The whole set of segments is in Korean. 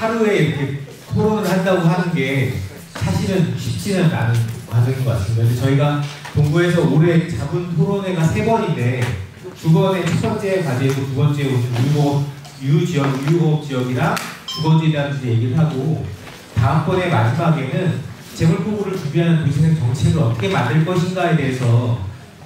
하루에 이렇게 토론을 한다고 하는 게 사실은 쉽지는 않은 과정인 것 같습니다. 근데 저희가 동구에서 올해 잡은 토론회가 3번인데 2번의 첫 번째 과제이고 2번째 유유공업 지역이랑 주거지에 대한 얘기를 하고 다음번에 마지막에는 재물포구를 준비하는 도시생 정책을 어떻게 만들 것인가에 대해서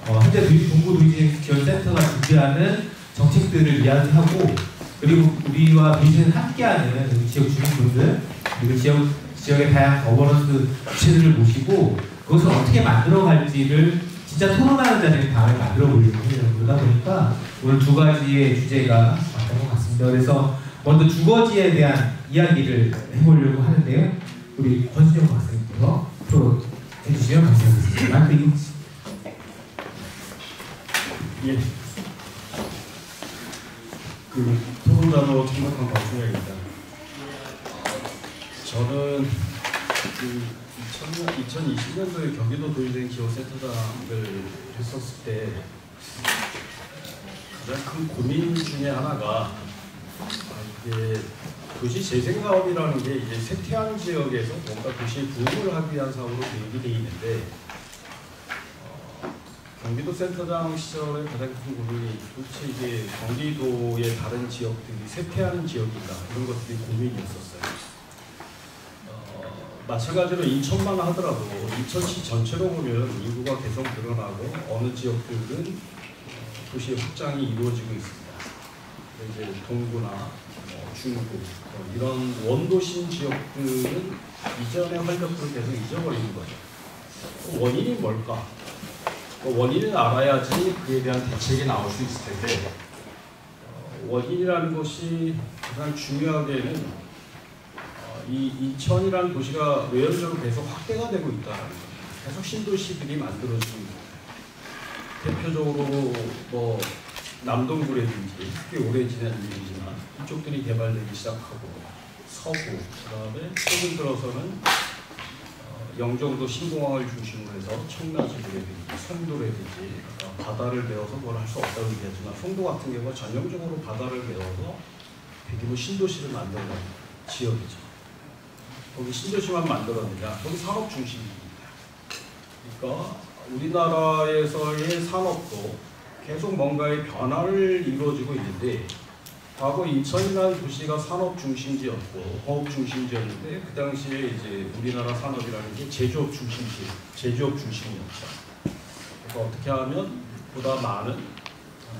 현재 동구 도시생 지원센터가 준비하는 정책들을 이야기하고 그리고 우리와 도시생 함께하는 우리 지역 주민분들 그리고 지역의 다양한 거버넌스 주체들을 모시고 그것을 어떻게 만들어갈지를 진짜 토론하는 자리를 다음에 만들어 보려고 해요. 그러다 보니까 오늘 2가지의 주제가 왔던 것 같습니다. 그래서 먼저 주거지에 대한 이야기를 해보려고 하는데요. 우리 권순영 박사님께서 앞으로 해주시면 감사하겠습니다. 예. 토론자로 참석한 박순영입니다. 저는 2020년도에 경기도 도시재생 지원센터장을 했었을 때 가장 큰 고민 중에 하나가 이게 도시 재생 사업이라는 게 이제 쇠퇴한 지역에서 뭔가 도시의 부흥을 하기 위한 사업으로 계획이 되어 있는데 경기도 센터장 시절에 가장 큰 고민이 도대체 이게 경기도의 다른 지역들이 쇠퇴하는 지역인가 이런 것들이 고민이었었어요. 마찬가지로 인천만 하더라도 인천시 전체로 보면 인구가 계속 늘어나고 어느 지역들은 도시의 확장이 이루어지고 있습니다. 이제 동구나 중구 이런 원도심 지역들은 이전의 활력들을 계속 잊어버리는 거죠. 원인이 뭘까? 원인을 알아야지 그에 대한 대책이 나올 수 있을 텐데 원인이라는 것이 가장 중요하게는 이 인천이라는 도시가 외연적으로 계속 확대가 되고 있다는 거예요. 계속 신도시들이 만들어지고 대표적으로 뭐 남동구라든지 꽤 오래 지난 일이지만 이쪽들이 개발되기 시작하고 서구, 그다음에 최근 들어서는 영종도 신공항을 중심으로 해서 청라지구라든지 송도라든지 바다를 메워서 뭘 할 수 없다고 얘기하지만 송도 같은 경우가 전형적으로 바다를 메워서 대규모 신도시를 만들어낸 지역이죠. 거기 신도시만 만들었느냐? 거기 산업 중심입니다. 그러니까 우리나라에서의 산업도 계속 뭔가의 변화를 이루어지고 있는데 과거 인천이라는 도시가 산업 중심지였고 공업 중심지였는데 그 당시에 이제 우리나라 산업이라는 게 제조업 중심이었죠. 그래서 어떻게 하면 보다 많은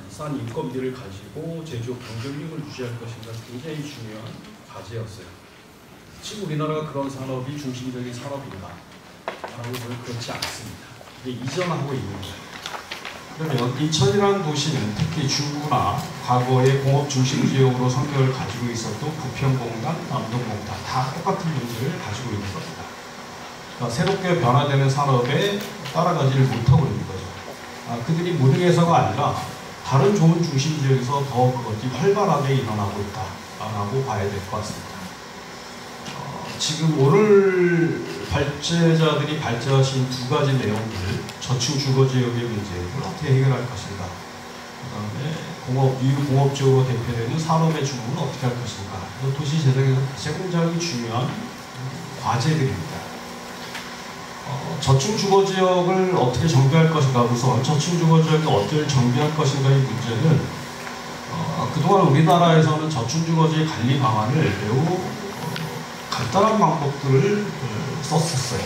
싼 인건비를 가지고 제조업 경쟁력을 유지할 것인가 굉장히 중요한 과제였어요. 지금 우리나라가 그런 산업이 중심적인 산업인가? 라고 보면 그렇지 않습니다. 이게 이전하고 있는 거예요. 그러면 인천이라는 도시는 특히 중구나 과거의 공업 중심 지역으로 성격을 가지고 있었던 부평공단, 남동공단 다 똑같은 문제를 가지고 있는 겁니다. 그러니까 새롭게 변화되는 산업에 따라가지를 못하고 있는 거죠. 그들이 무능해서가 아니라 다른 좋은 중심 지역에서 더 그것이 활발하게 일어나고 있다라고 봐야 될 것 같습니다. 지금 오늘 발제자들이 발제하신 2가지 내용들, 저층 주거지역의 문제를 어떻게 해결할 것인가, 그 다음에 유공업지역으로 대표되는 산업의 주문은 어떻게 할 것인가, 도시 재생에서 굉장히 중요한 과제들입니다. 저층 주거지역을 어떻게 정비할 것인가, 우선 저층 주거지역을 어떻게 정비할 것인가의 문제는 그동안 우리나라에서는 저층 주거지의 관리 방안을 매우 간단한 방법들을 썼었어요.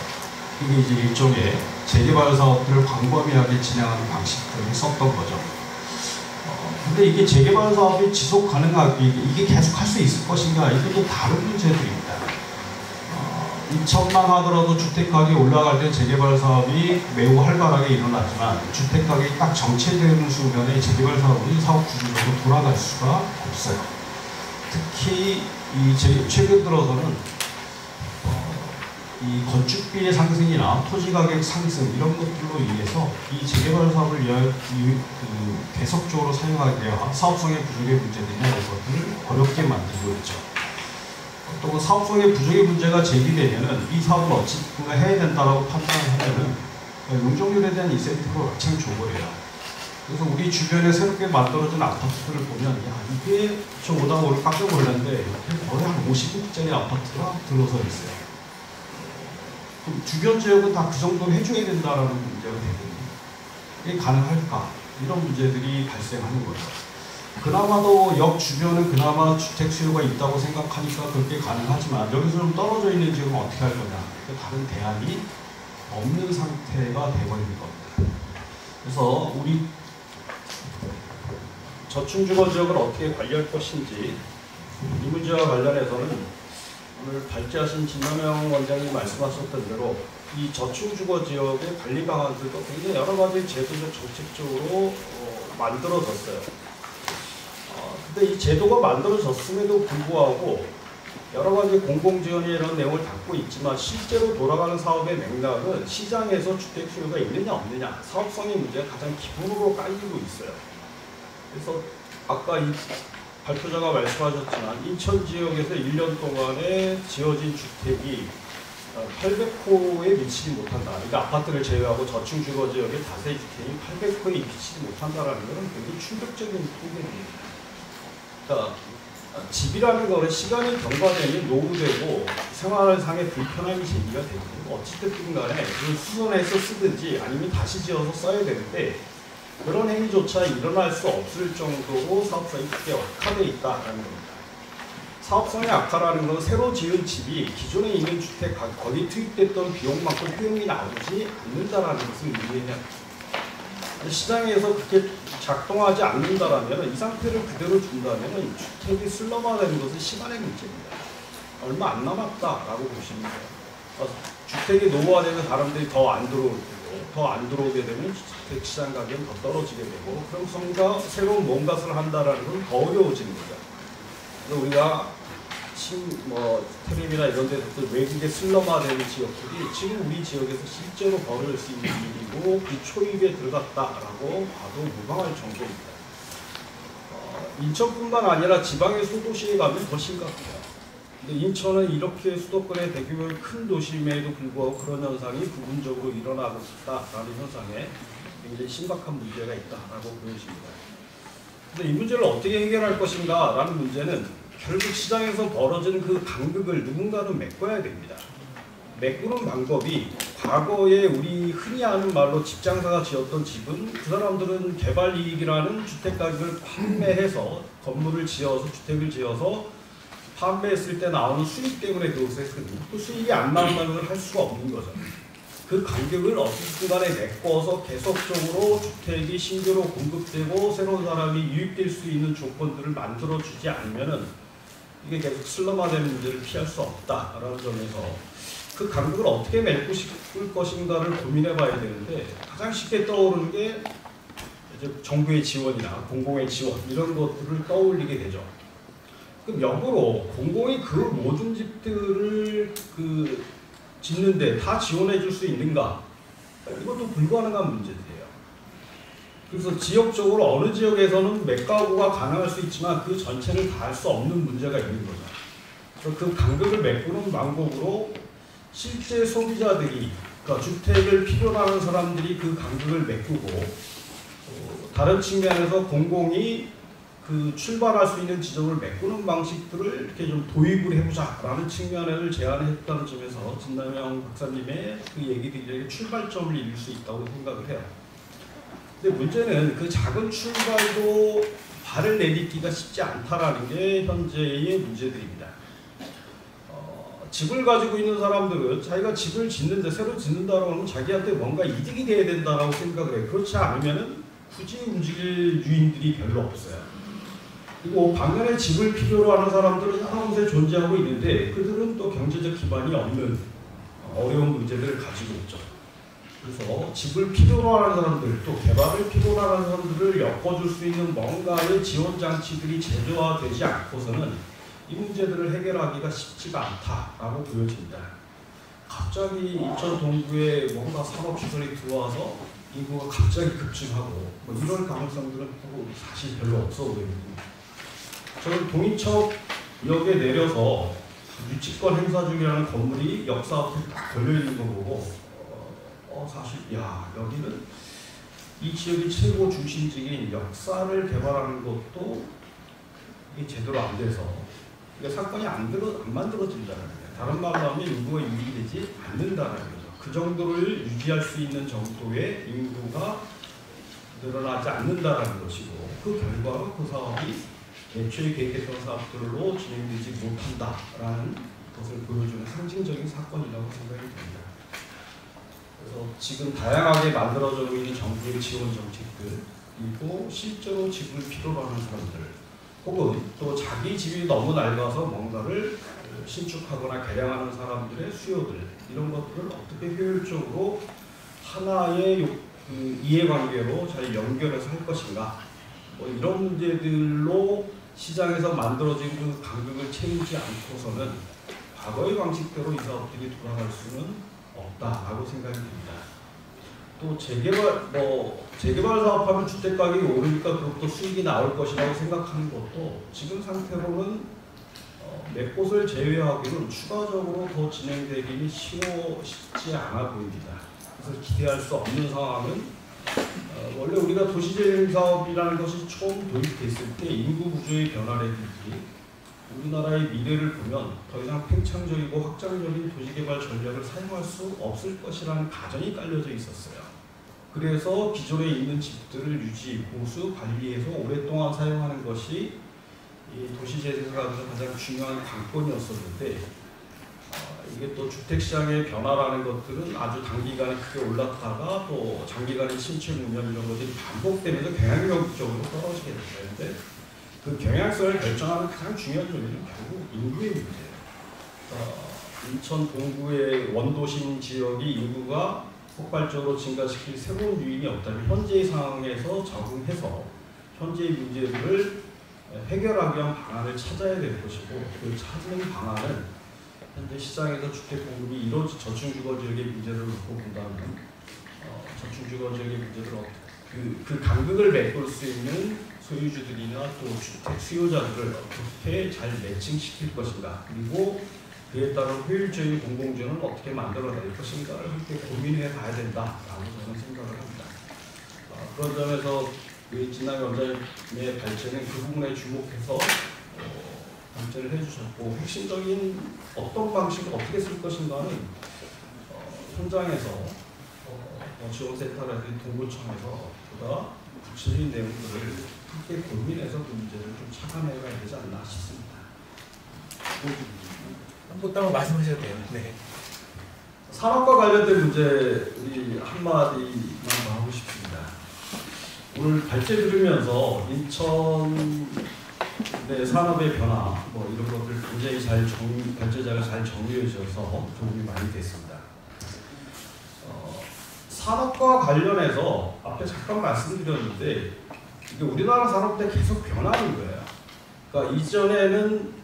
이게 이제 일종의 재개발 사업들을 광범위하게 진행하는 방식들을 썼던 거죠. 근데 이게 재개발 사업이 지속 가능하게 이게 계속 할 수 있을 것인가, 이게 또 다른 문제들입니다. 인천만 하더라도 주택가격이 올라갈 때 재개발 사업이 매우 활발하게 일어나지만 주택가격이 딱 정체되는 순간에 재개발 사업이 사업 구조적으로 돌아갈 수가 없어요. 특히 최근 들어서는 이 건축비의 상승이나 토지가격 상승 이런 것들로 인해서 이 재개발 사업을 계속적으로 사용하게 되어 사업성의 부족의 문제들이나 이런 것들을 어렵게 만들고 있죠. 또 사업성의 부족의 문제가 제기되면은 이 사업을 어찌든가 해야 된다라고 판단하면은 용적률에 대한 인센티브를 왕창 줘버려요. 그래서 우리 주변에 새롭게 만들어진 아파트들을 보면 야 이게 저 오다가 오늘 깜짝 놀랐는데 거의 한 50억짜리 아파트가 들어서 있어요. 그럼 주변 지역은 다 그 정도는 해줘야 된다라는 문제가 되거든요. 이게 가능할까? 이런 문제들이 발생하는 거죠. 그나마도 역 주변은 그나마 주택 수요가 있다고 생각하니까 그렇게 가능하지만 여기서 좀 떨어져 있는 지역은 어떻게 할 거냐? 다른 대안이 없는 상태가 되어버린 겁니다. 그래서 우리 저층주거 지역을 어떻게 관리할 것인지 이 문제와 관련해서는 오늘 발제하신 진남영 원장님 말씀하셨던 대로 이 저층주거 지역의 관리 방안들도 굉장히 여러 가지 제도적 정책적으로 만들어졌어요. 근데 이 제도가 만들어졌음에도 불구하고 여러 가지 공공지원이 이런 내용을 담고 있지만 실제로 돌아가는 사업의 맥락은 시장에서 주택 수요가 있느냐 없느냐 사업성의 문제가 가장 기본으로 깔리고 있어요. 그래서 아까 이 발표자가 말씀하셨지만 인천 지역에서 1년 동안에 지어진 주택이 800호에 미치지 못한다. 그러니까 아파트를 제외하고 저층 주거 지역의 다세 주택이 800호에 미치지 못한다라는 것은 굉장히 충격적인 통계입니다. 그러니까 집이라는 것은 시간이 경과되니 노후되고 생활상의 불편함이 제기가 되고 어찌됐든 간에 그걸 수선해서 쓰든지 아니면 다시 지어서 써야 되는데 그런 행위조차 일어날 수 없을 정도로 사업성이 크게 악화되어 있다는 겁니다. 사업성의 악화라는 건 새로 지은 집이 기존에 있는 주택, 거기 투입됐던 비용만큼 효용이 나오지 않는다는 것을 이해해야 합니다. 시장에서 그렇게 작동하지 않는다라면 이 상태를 그대로 준다면 주택이 슬럼화되는 것은 시간의 문제입니다. 얼마 안 남았다라고 보시면 돼요. 주택이 노후화되면 사람들이 더 안 들어올 거고 더 안 들어오게 되면 주택 시장 가격은 더 떨어지게 되고 그럼 뭔가 새로운 뭔가를 한다라는 건 더 어려워지는 거죠. 그래서 우리가 텔레비나 이런 데서 외국의 슬럼화되는 지역들이 지금 우리 지역에서 실제로 벌어질 수 있는 일이고 그 초입에 들어갔다라고 봐도 무방할 정도입니다. 인천뿐만 아니라 지방의 소도시에 가면 더 심각해요. 근데 인천은 이렇게 수도권의 대규모의 큰 도심에도 불구하고 그런 현상이 부분적으로 일어나고 있다라는 현상에 굉장히 심각한 문제가 있다라고 보여집니다. 그래서 이 문제를 어떻게 해결할 것인가라는 문제는 결국 시장에서 벌어진 그 간극을 누군가는 메꿔야 됩니다. 메꾸는 방법이 과거에 우리 흔히 아는 말로 집장사가 지었던 집은 그 사람들은 개발이익이라는 주택가격을 판매해서 건물을 지어서 주택을 지어서 판매했을 때 나오는 수익 때문에 그것을 했거든요. 그 수익이 안 나온다는 걸 할 수가 없는 거죠. 그 간격을 어떻게 간에 메꿔서 계속적으로 주택이 신규로 공급되고 새로운 사람이 유입될 수 있는 조건들을 만들어주지 않으면은 이게 계속 슬럼화되는 문제를 피할 수 없다라는 점에서 그 간격을 어떻게 메꿀 것인가를 고민해 봐야 되는데 가장 쉽게 떠오르는 게 이제 정부의 지원이나 공공의 지원 이런 것들을 떠올리게 되죠. 그럼 역으로 공공이 그 모든 집들을 짓는데 다 지원해 줄 수 있는가? 이것도 불가능한 문제들이에요. 그래서 지역적으로 어느 지역에서는 몇 가구가 가능할 수 있지만 그 전체를 다 할 수 없는 문제가 있는 거죠. 그래서 그 간격을 메꾸는 방법으로 실제 소비자들이, 그러니까 주택을 필요로 하는 사람들이 그 간격을 메꾸고 다른 측면에서 공공이 그 출발할 수 있는 지점을 메꾸는 방식들을 이렇게 좀 도입을 해보자라는 측면을 제안했다는 점에서 진남영 박사님의 그 얘기들이 출발점을 이룰 수 있다고 생각을 해요. 근데 문제는 그 작은 출발도 발을 내딛기가 쉽지 않다라는 게 현재의 문제들입니다. 집을 가지고 있는 사람들은 자기가 집을 짓는데 새로 짓는다고 하면 자기한테 뭔가 이득이 돼야 된다라고 생각을 해요. 그렇지 않으면 굳이 움직일 유인들이 별로 없어요. 그리고 반면에 집을 필요로 하는 사람들은 여러 곳에 존재하고 있는데 그들은 또 경제적 기반이 없는 어려운 문제들을 가지고 있죠. 그래서 집을 필요로 하는 사람들, 또 개발을 필요로 하는 사람들을 엮어줄 수 있는 뭔가의 지원 장치들이 제도화되지 않고서는 이 문제들을 해결하기가 쉽지가 않다라고 보여집니다. 갑자기 인천 동구에 뭔가 산업시설이 들어와서 인구가 갑자기 급증하고 이런 가능성들은 사실 별로 없어 보입니다. 저는 동인척역에 내려서 유치권 행사 중이라는 건물이 역사 앞에 딱 걸려있는 거 보고 사실 여기는 이 지역의 최고 중심지인 역사를 개발하는 것도 이게 제대로 안 돼서 그러니까 사건이 안 만들어진다는 거예요. 다른 말로 하면 인구가 유지되지 않는다는 거죠. 그 정도를 유지할 수 있는 정도의 인구가 늘어나지 않는다는 것이고, 그 결과로 그 사업이 애초에 계획했던 사업들로 진행되지 못한다라는 것을 보여주는 상징적인 사건이라고 생각이 됩니다. 그래서 지금 다양하게 만들어져 있는 정부의 지원 정책들, 그리고 실제로 집을 필요로 하는 사람들, 혹은 또 자기 집이 너무 낡아서 뭔가를 신축하거나 개량하는 사람들의 수요들, 이런 것들을 어떻게 효율적으로 하나의 이해관계로 잘 연결해서 할 것인가, 뭐 이런 문제들로 시장에서 만들어진 그 간극을 채우지 않고서는 과거의 방식대로 이 사업들이 돌아갈 수는 없다라고 생각이 듭니다. 또 재개발 사업하면 주택 가격이 오르니까 그것도 수익이 나올 것이라고 생각하는 것도 지금 상태로는 몇 곳을 제외하기는 추가적으로 더 진행되기는 쉽지 않아 보입니다. 그래서 기대할 수 없는 상황은 원래 우리가 도시재생 사업이라는 것이 처음 도입됐을 때 인구 구조의 변화라든지 우리나라의 미래를 보면 더 이상 팽창적이고 확장적인 도시개발 전략을 사용할 수 없을 것이라는 가정이 깔려져 있었어요. 그래서 기존에 있는 집들을 유지, 보수, 관리해서 오랫동안 사용하는 것이 이 도시재생사가 가장 중요한 관건이었었는데, 이게 또 주택시장의 변화라는 것들은 아주 단기간에 크게 올랐다가 또 장기간의 침체 국면 이런 것들이 반복되면서 경향적으로 떨어지게 되는데, 그 경향성을 결정하는 가장 중요한 요인은 결국 인구의 문제예요. 인천 동구의 원도심 지역이 인구가 폭발적으로 증가시킬 새로운 요인이 없다면 현재의 상황에서 적응해서 현재의 문제들을 해결하기 위한 방안을 찾아야 될 것이고, 그 찾는 방안은 현재 시장에서 주택 공급이 이루어진 저층주거 지역의 문제를 놓고 본다면 저층주거 지역의 문제를 그 간극을 메꿀 수 있는 소유주들이나 또 주택 수요자들을 어떻게 잘 매칭시킬 것인가, 그리고 그에 따른 효율적인 공공재원을 어떻게 만들어낼 것인가를 함께 고민해 봐야 된다라고 저는 생각을 합니다. 그런 점에서 진남 원장님의 발제는 그 부분에 주목해서 발제를 해주셨고, 핵심적인 어떤 방식을 어떻게 쓸 것인가는 현장에서 지원센터라든지 동구청에서 보다 구체적인 내용들을 함께 고민해서 그 문제를 좀 착안해가야 되지 않나 싶습니다. 한번 따로 말씀하셔도 돼요. 네. 산업과 관련된 문제 우리 한마디만 더 하고 싶습니다. 오늘 발제 들으면서 인천 내 산업의 변화 뭐 이런 것들 굉장히 발제자가 잘 정리해 주셔서 도움이 많이 됐습니다. 산업과 관련해서 앞에 잠깐 말씀드렸는데 이게 우리나라 산업 때 계속 변하는 거예요. 그러니까 이전에는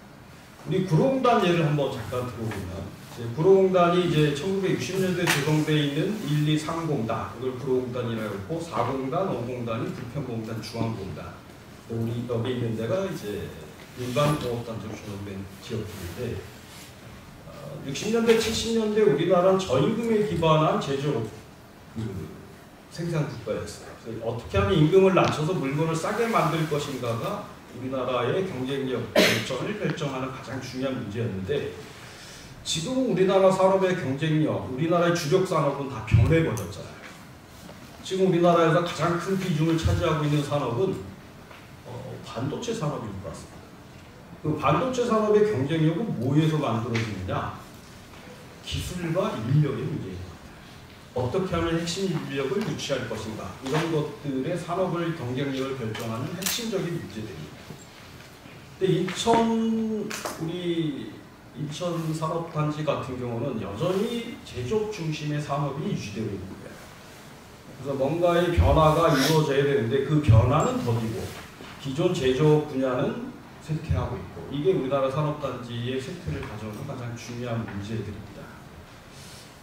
우리 구로공단 예를 한번 잠깐 들어보면, 구로공단이 이제 1960년대 조성되어 있는 1, 2, 3공단, 이걸 구로공단이라고 했고, 4공단, 5공단이 부평공단, 중앙공단. 우리 여기 있는 데가 이제 일반 공업단지로 조성된 지역들인데, 60년대, 70년대 우리나라는 저임금에 기반한 제조업 생산 국가였어요. 그래서 어떻게 하면 임금을 낮춰서 물건을 싸게 만들 것인가가 우리나라의 경쟁력 발전을 결정하는 가장 중요한 문제였는데, 지금 우리나라 산업의 경쟁력, 우리나라의 주력 산업은 다 변해버렸잖아요. 지금 우리나라에서 가장 큰 비중을 차지하고 있는 산업은 반도체 산업인 것 같습니다. 그 반도체 산업의 경쟁력은 뭐에서 만들어지느냐? 기술과 인력의 문제입니다. 어떻게 하면 핵심 인력을 유치할 것인가, 이런 것들의 산업을 경쟁력을 결정하는 핵심적인 문제들입니다. 근데 인천 산업단지 같은 경우는 여전히 제조업 중심의 산업이 유지되고 있는 거예요. 그래서 뭔가의 변화가 이루어져야 되는데 그 변화는 더디고 기존 제조업 분야는 쇠퇴하고 있고, 이게 우리나라 산업단지의 쇠퇴를 가져오는 가장 중요한 문제들입니다.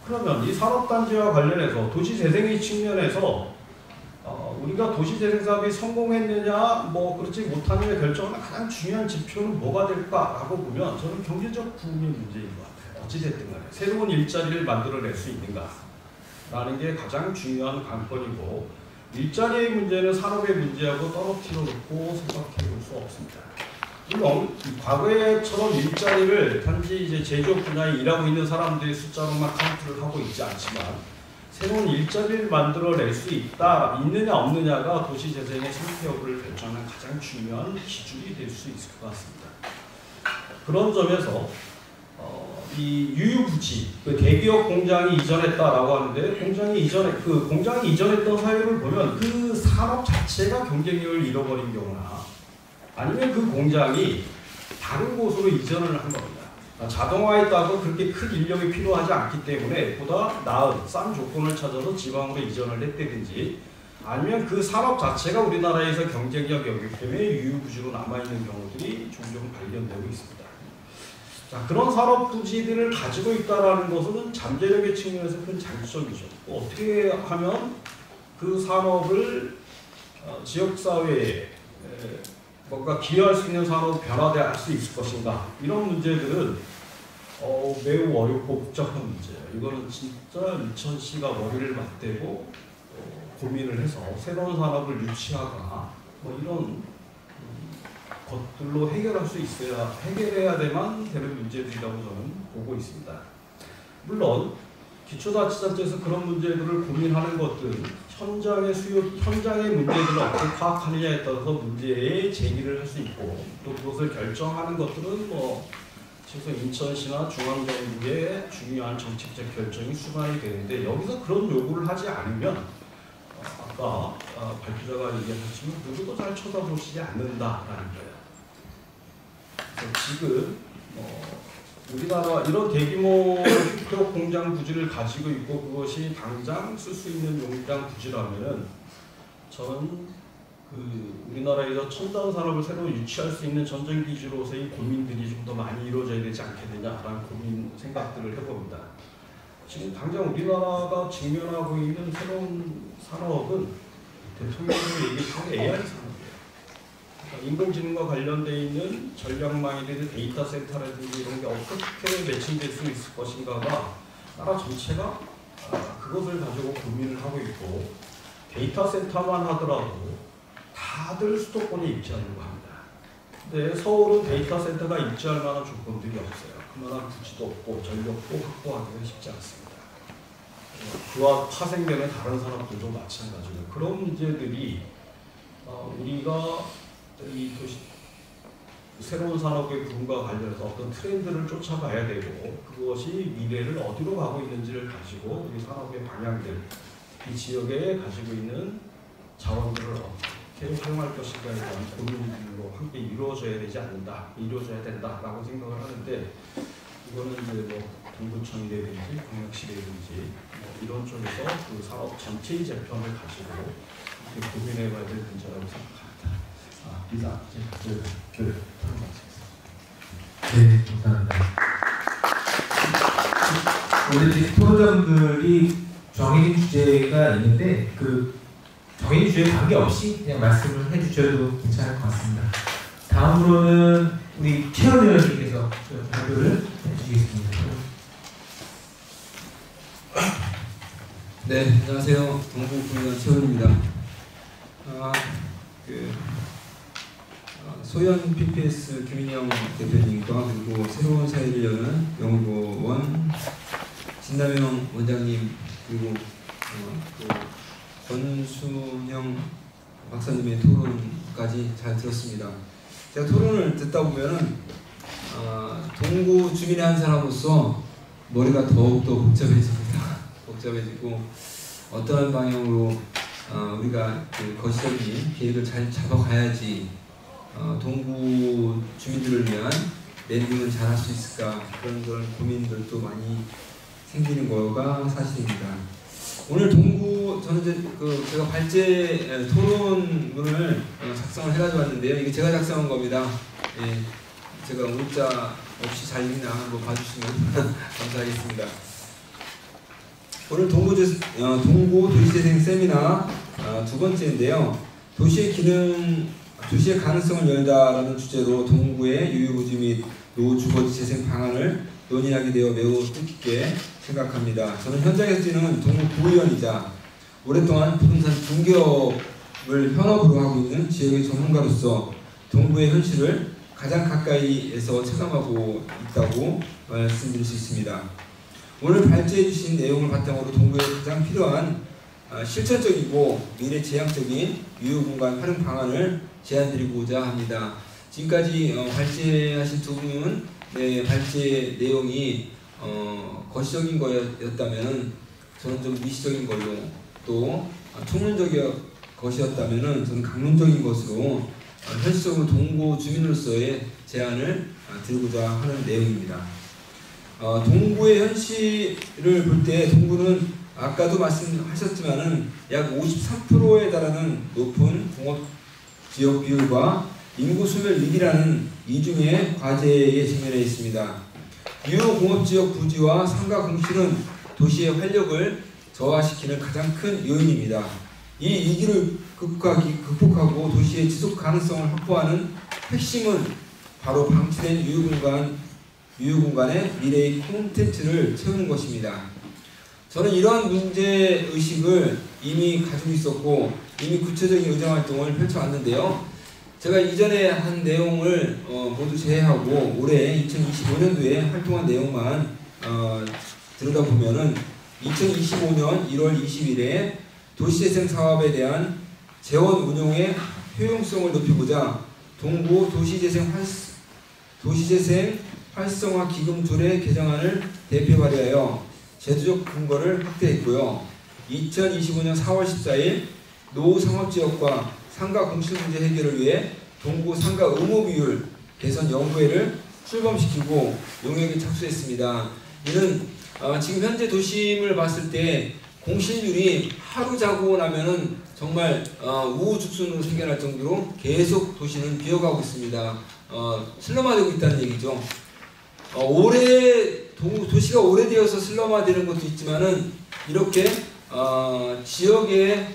그러면 이 산업단지와 관련해서 도시재생의 측면에서 우리가 도시재생 사업이 성공했느냐, 뭐 그렇지 못하느냐 결정하는 가장 중요한 지표는 뭐가 될까라고 보면 저는 경제적 부분의 문제인 것 같아요. 어찌됐든 간에 새로운 일자리를 만들어낼 수 있는가라는 게 가장 중요한 관건이고, 일자리의 문제는 산업의 문제하고 떨어뜨려 놓고 생각해 볼 수 없습니다. 물론 과거에처럼 일자리를 단지 이제 제조업 분야에 일하고 있는 사람들의 숫자로만 카운트를 하고 있지 않지만 새로운 일자리를 만들어낼 수 있느냐 없느냐가 도시 재생의 생태 여부를 결정하는 가장 중요한 기준이 될 수 있을 것 같습니다. 그런 점에서 이 유유부지, 그 대기업 공장이 이전했다라고 하는데 공장이 이전했던 사유를 보면 그 산업 자체가 경쟁력을 잃어버린 경우나 아니면 그 공장이 다른 곳으로 이전을 한 겁니다. 자동화에 따라서 그렇게 큰 인력이 필요하지 않기 때문에 보다 나은 싼 조건을 찾아서 지방으로 이전을 했다든지 아니면 그 산업 자체가 우리나라에서 경쟁력이 없기 때문에 유유부지로 남아있는 경우들이 종종 발견되고 있습니다. 자, 그런 산업 부지들을 가지고 있다는 것은 잠재력의 측면에서 큰 장점이죠. 어떻게 하면 그 산업을 지역사회에 뭔가 기여할 수 있는 산업으로 변화될 수 있을 것인가, 이런 문제들은 매우 어렵고 복잡한 문제예요. 이거는 진짜 이천시가 머리를 맞대고 고민을 해서 새로운 산업을 유치하거나 뭐 이런 것들로 해결해야만 되는 문제들이라고 저는 보고 있습니다. 물론 기초자치단체에서 그런 문제들을 고민하는 것들은 현장의 문제들을 어떻게 파악하느냐에 따라서 문제의 제기를 할 수 있고, 또 그것을 결정하는 것들은 최소 인천시나 중앙정부의 중요한 정책적 결정이 수반이 되는데, 여기서 그런 요구를 하지 않으면 아까 발표자가 얘기하셨지만 누구도 잘 쳐다보시지 않는다라는 거예요. 지금 우리나라 이런 대규모 휘표 공장 부지를 가지고 있고 그것이 당장 쓸 수 있는 용장 부지라면은 저는 우리나라에서 첨단 산업을 새로 유치할 수 있는 전쟁기지로서의 고민들이 좀 더 많이 이루어져야 되지 않겠느냐라는 생각들을 해봅니다. 지금 당장 우리나라가 직면하고 있는 새로운 산업은 대통령이 얘기했던 AI 산업이에요. 인공지능과 관련되어 있는 전략망이라든지 데이터 센터라든지 이런 게 어떻게 매칭될 수 있을 것인가가 나라 전체가 그것을 가지고 고민을 하고 있고, 데이터 센터만 하더라도 다들 수도권에 입지하려고 합니다. 근데 서울은 데이터 센터가 입지할 만한 조건들이 없어요. 그만한 부지도 없고 전력도 확보하기가 쉽지 않습니다. 그와 파생되는 다른 산업들도 마찬가지로 그런 문제들이 우리가 이 새로운 산업의 부분과 관련해서 어떤 트렌드를 쫓아가야 되고, 그것이 미래를 어디로 가고 있는지를 가지고 우리 산업의 방향들, 이 지역에 가지고 있는 자원들을 어떻게 활용할 것인가에 대한 고민들로 함께 이루어져야 된다라고 생각을 하는데, 이거는 이제 동구청이라든지 광역시라든지 이런 쪽에서 그 산업 전체의 재편을 가지고 고민해봐야 될 문제라고 생각합니다. 이상 네, 감사합니다. 오늘 토론자분들이 정해진 주제가 있는데 그 정해진 주제에 관계없이 그냥 말씀을 해주셔도 괜찮을 것 같습니다. 다음으로는 우리 최현 의원님께서 발표를 해주시겠습니다. 네, 안녕하세요. 동부구의원 최현입니다. 소연 PPS 김인영 대표님과 그리고 새로운 사회를 여는 연구원 진남영 원장님, 그리고 권순영 박사님의 토론까지 잘 들었습니다. 제가 토론을 듣다 보면은 동구 주민의 한 사람으로서 머리가 더욱더 복잡해집니다. 복잡해지고 어떠한 방향으로 우리가 거시적인 계획을 잘 잡아가야지 동구 주민들을 위한 랜딩을 잘 할 수 있을까, 그런 고민들도 많이 생기는 거가 사실입니다. 오늘 동구 저는 제가 발제 토론문을 작성을 해가지고 왔는데요. 이게 제가 작성한 겁니다. 예, 제가 문자 없이 잘 읽나 한번 봐주시면 감사하겠습니다. 오늘 동구 도시재생 세미나 두 번째인데요. 도시의 가능성을 열다라는 주제로 동구의 유유부지 및 노주거지 재생 방안을 논의하게 되어 매우 뜻깊게 생각합니다. 저는 현장에서 뛰는 동구 구의원이자 오랫동안 부동산 중개업을 현업으로 하고 있는 지역의 전문가로서 동구의 현실을 가장 가까이에서 체감하고 있다고 말씀드릴 수 있습니다. 오늘 발제해 주신 내용을 바탕으로 동구에 가장 필요한 실천적이고 미래지향적인 유휴공간 활용 방안을 제안드리고자 합니다. 지금까지 발제하신 두 분은 발제 내용이 거시적인 거였다면 저는 좀 미시적인 걸로, 또 총론적인 것이었다면 저는 강론적인 것으로 현실적으로 동구 주민으로서의 제안을 드리고자 하는 내용입니다. 동구의 현실을 볼 때 동구는 아까도 말씀하셨지만은 약 53%에 달하는 높은 공업지역 비율과 인구 소멸 위기라는 이중의 과제에 직면해 있습니다. 유효공업지역 부지와 상가 공실은 도시의 활력을 저하시키는 가장 큰 요인입니다. 이 위기를 극복하고 도시의 지속 가능성을 확보하는 핵심은 바로 방치된 유휴공간의 미래의 콘텐츠를 채우는 것입니다. 저는 이러한 문제의식을 이미 가지고 있었고 이미 구체적인 의정활동을 펼쳐왔는데요. 제가 이전에 한 내용을 모두 제외하고 올해 2025년도에 활동한 내용만 들여다보면은 2025년 1월 20일에 도시재생 사업에 대한 재원 운용의 효용성을 높이고자 동구 도시재생 활성화 기금 조례 개정안을 대표 발의하여 제도적 근거를 확대했고요. 2025년 4월 14일 노후 상업지역과 상가 공실 문제 해결을 위해 동구 상가 의무 비율 개선 연구회를 출범시키고 용역에 착수했습니다. 이는 지금 현재 도심을 봤을 때 공실률이 하루 자고 나면은 정말 우후죽순으로 생겨날 정도로 계속 도시는 비어가고 있습니다. 슬럼화되고 있다는 얘기죠. 도시가 오래되어서 슬럼화되는 것도 있지만은 이렇게 지역의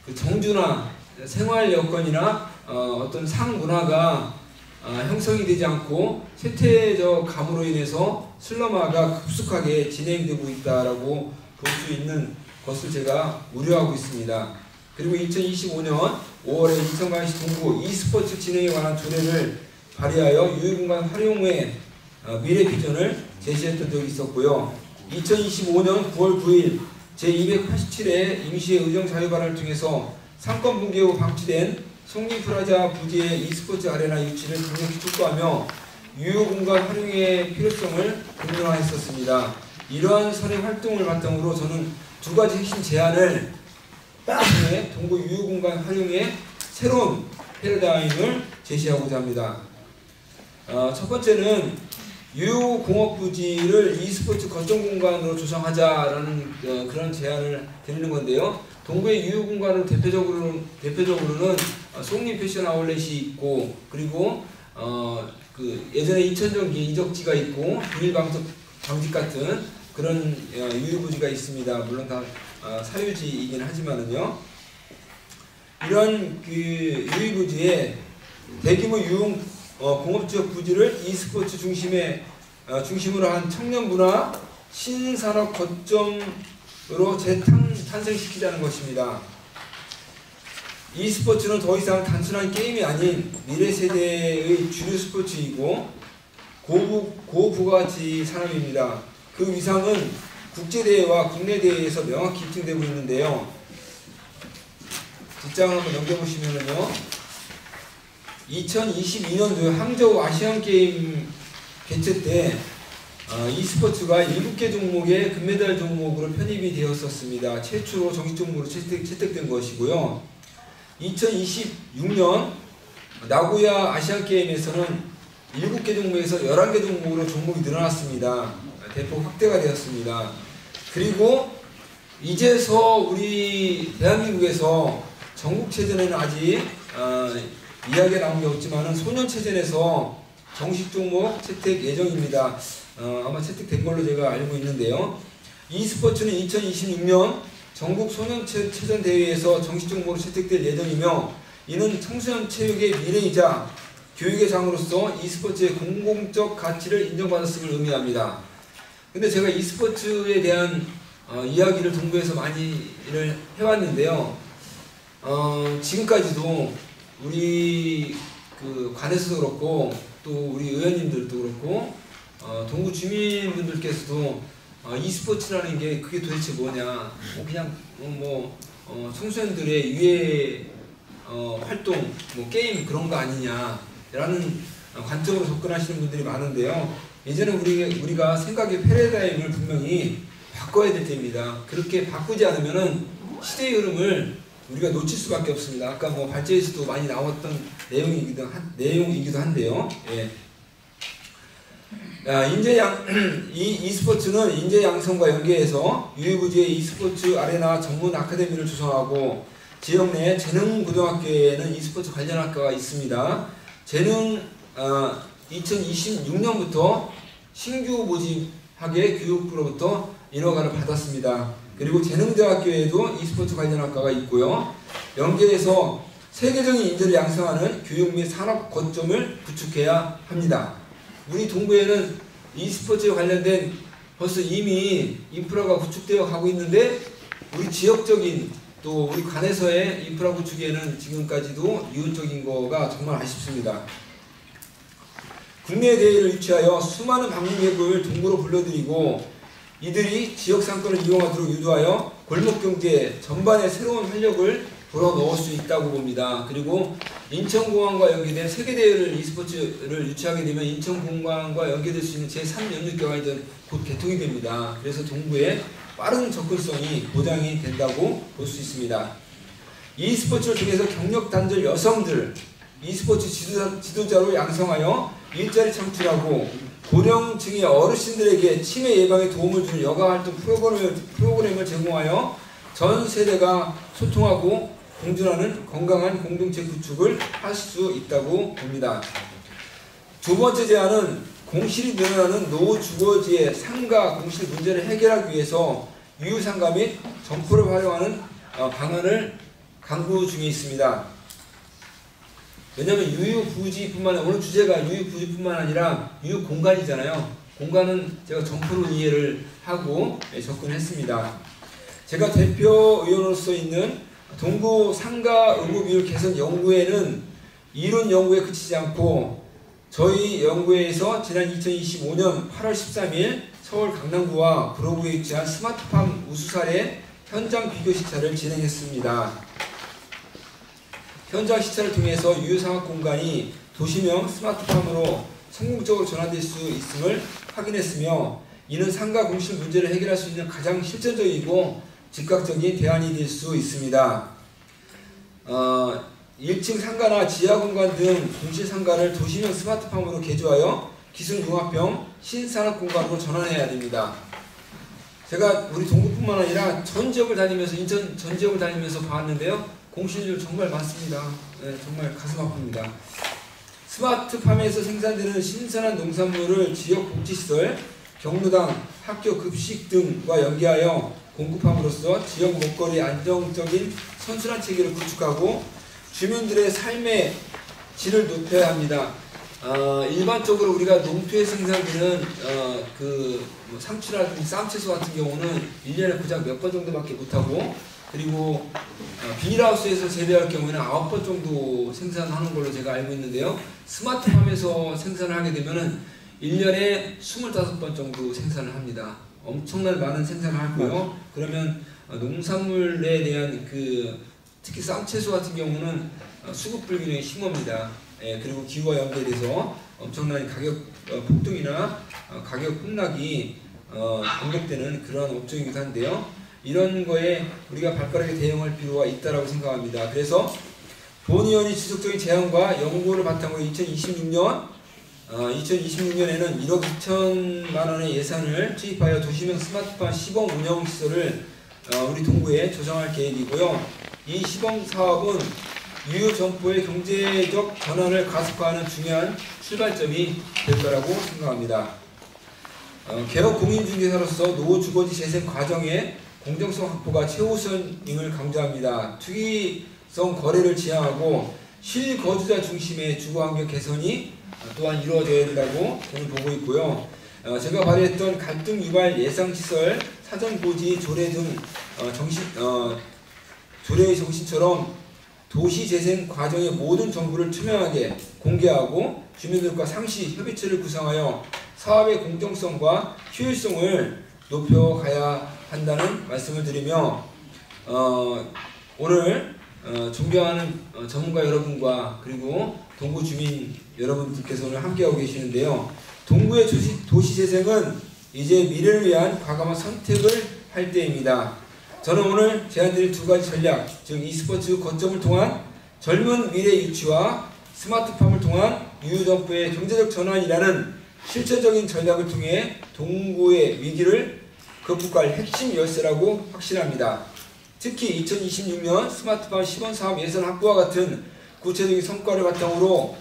그 정주나 생활 여건이나 어떤 상문화가 형성이 되지 않고 쇠퇴적 감으로 인해서 슬럼화가 급속하게 진행되고 있다라고 볼 수 있는 것을 제가 우려하고 있습니다. 그리고 2025년 5월에 인천광역시 동구 e스포츠 진행에 관한 조례를 발의하여 유휴공간 활용의 미래 비전을 제시했던 적이 있었고요. 2025년 9월 9일 제287회 임시의 의정 자유 발언을 통해서 상권 붕괴 후 방치된 송리프라자 부지의 e스포츠 아레나 유치를 강력히 촉구하며 유휴공간 활용의 필요성을 강조했었습니다. 이러한 선의 활동을 바탕으로 저는 두 가지 핵심 제안을 통해 동구 유휴공간 활용의 새로운 패러다임을 제시하고자 합니다. 첫 번째는 유휴공업부지를 e스포츠 거점 공간으로 조성하자라는 그런 제안을 드리는 건데요. 동구의 유휴공간은 대표적으로는 송림 패션 아울렛이 있고, 그리고 그 예전에 이천전기 이적지가 있고 비닐 방직 같은 그런 유휴부지가 있습니다. 물론 다 사유지이긴 하지만은요. 이런 그 유휴부지에 대규모 공업지역 부지를 e스포츠 중심으로 한 청년문화 신산업 거점으로 재탄생시키자는 것입니다. e스포츠는 더 이상 단순한 게임이 아닌 미래 세대의 주류 스포츠이고 고부가치 산업입니다. 그 위상은 국제대회와 국내대회에서 명확히 입증되고 있는데요. 뒷장을 한번 넘겨보시면요. 2022년도 항저우 아시안게임 개최 때 e스포츠가 7개 종목의 금메달 종목으로 편입이 되었었습니다. 최초로 정식 종목으로 채택된 것이고요. 2026년 나고야 아시안게임에서는 7개 종목에서 11개 종목으로 종목이 늘어났습니다. 대폭 확대가 되었습니다. 그리고 이제서 우리 대한민국에서 전국체전에는 아직 이야기가 나온 게 없지만은 소년체전에서 정식 종목 채택 예정입니다. 아마 채택된 걸로 제가 알고 있는데요. e스포츠는 2026년 전국 소년체전 대회에서 정식 종목으로 채택될 예정이며, 이는 청소년 체육의 미래이자 교육의 장으로서 e스포츠의 공공적 가치를 인정받았음을 의미합니다. 근데 제가 e스포츠에 대한 이야기를 동구에서 많이 해왔는데요. 지금까지도 우리 그 관에서도 그렇고 또 우리 의원님들도 그렇고 동구 주민분들께서도 e스포츠라는 게 그게 도대체 뭐냐, 그냥 청소년들의 유해 활동, 게임 그런 거 아니냐라는 관점으로 접근하시는 분들이 많은데요. 이제는 우리가 생각의 패러다임을 분명히 바꿔야 될 때입니다. 그렇게 바꾸지 않으면은 시대의 흐름을 우리가 놓칠 수밖에 없습니다. 아까 발제에서도 많이 나왔던 내용이기도 한데요. 예. 이 e스포츠는 인재 양성과 연계해서 유유부지의 e스포츠 아레나 전문 아카데미를 조성하고 지역 내 재능 고등학교에는 e스포츠 관련 학과가 있습니다. 재능 2026년부터 신규 모집학예 교육부로부터 인허가를 받았습니다. 그리고 재능대학교에도 e스포츠 관련 학과가 있고요. 연계해서 세계적인 인재를 양성하는 교육 및 산업 거점을 구축해야 합니다. 우리 동구에는 e스포츠에 관련된 벌써 이미 인프라가 구축되어 가고 있는데 우리 지역적인 또 우리 관에서의 인프라 구축에는 지금까지도 미온적인 거가 정말 아쉽습니다. 국내 대회를 유치하여 수많은 방문객을 동구로 불러들이고 이들이 지역 상권을 이용하도록 유도하여 골목경제 전반에 새로운 활력을 불어넣을 수 있다고 봅니다. 그리고 인천공항과 연계된 세계대회를 e스포츠를 유치하게 되면 인천공항과 연계될 수 있는 제3연륙교가 곧 개통이 됩니다. 그래서 동구의 빠른 접근성이 보장이 된다고 볼 수 있습니다. e스포츠를 통해서 경력 단절 여성들 e스포츠 지도자로 양성하여 일자리 창출하고 고령층의 어르신들에게 치매 예방에 도움을 주는 여가활동 프로그램을 제공하여 전 세대가 소통하고 공존하는 건강한 공동체 구축을 할 수 있다고 봅니다. 두 번째 제안은 공실이 늘어나는 노후주거지의 상가 공실 문제를 해결하기 위해서 유유상가 및 점포를 활용하는 방안을 강구 중에 있습니다. 왜냐하면 유유부지뿐만 아니라 오늘 주제가 유유부지뿐만 아니라 유유공간이잖아요. 공간은 제가 점포로 이해를 하고 접근했습니다. 제가 대표 의원으로서 있는 동구 상가 의무 비율 개선 연구회는 이론 연구에 그치지 않고 저희 연구회에서 지난 2025년 8월 13일 서울 강남구와 구로구에 위치한 스마트팜 우수 사례 현장 비교 시찰을 진행했습니다. 현장 시찰을 통해서 유유상업 공간이 도시명 스마트팜으로 성공적으로 전환될 수 있음을 확인했으며 이는 상가 공실 문제를 해결할 수 있는 가장 실질적이고 즉각적인 대안이 될 수 있습니다. 1층 상가나 지하 공간 등 공실 상가를 도시명 스마트팜으로 개조하여 기술융합형 신산업 공간으로 전환해야 됩니다. 제가 우리 동구뿐만 아니라 전 지역을 다니면서 인천 전 지역을 다니면서 봤는데요. 공실률 정말 많습니다. 네, 정말 가슴 아픕니다. 스마트팜에서 생산되는 신선한 농산물을 지역 복지시설, 경로당, 학교 급식 등과 연계하여 공급함으로써 지역 먹거리 안정적인 선순환 체계를 구축하고 주민들의 삶의 질을 높여야 합니다. 일반적으로 우리가 농토에 생산되는 상추라든지 쌈채소 같은 경우는 1년에 고작 몇 번 정도밖에 못하고 그리고 비닐하우스에서 재배할 경우에는 9번 정도 생산하는 걸로 제가 알고 있는데요. 스마트팜에서 생산을 하게 되면은 1년에 25번 정도 생산을 합니다. 엄청난 많은 생산을 하고요. 그러면 농산물에 대한 특히 쌈채소 같은 경우는 수급 불균형이 심합니다. 그리고 기후와 연계돼서 엄청난 가격 폭등이나 가격 폭락이 반복되는 그런 업종이기도 한데요. 이런 거에 우리가 발빠르게 대응할 필요가 있다고 생각합니다. 그래서 본 의원이 지속적인 제안과 연구를 바탕으로 2026년에는 1억 2천만 원의 예산을 투입하여 도시명 스마트팜 시범 운영 시설을 우리 동구에 조성할 계획이고요. 이 시범 사업은 유유 점포의 경제적 전환을 가속화하는 중요한 출발점이 될 거라고 생각합니다. 개업 공인중개사로서 노후주거지 재생 과정에 공정성 확보가 최우선임을 강조합니다. 투기성 거래를 지향하고 실거주자 중심의 주거환경 개선이 또한 이루어져야 된다고 저는 보고 있고요. 제가 발의했던 갈등 유발 예상시설, 사전고지, 조례 등 조례의 정신처럼 도시재생 과정의 모든 정보를 투명하게 공개하고 주민들과 상시 협의체를 구성하여 사업의 공정성과 효율성을 높여가야 한다는 말씀을 드리며 오늘 존경하는 전문가 여러분과 그리고 동구 주민 여러분들께서 오늘 함께하고 계시는데요. 동구의 도시재생은 이제 미래를 위한 과감한 선택을 할 때입니다. 저는 오늘 제안드린 두 가지 전략, 즉 e스포츠 거점을 통한 젊은 미래 유치와 스마트팜을 통한 유유정부의 경제적 전환이라는 실질적인 전략을 통해 동구의 위기를 극복할 핵심 열쇠라고 확신합니다. 특히 2026년 스마트팜 시범사업 예산 확보와 같은 구체적인 성과를 바탕으로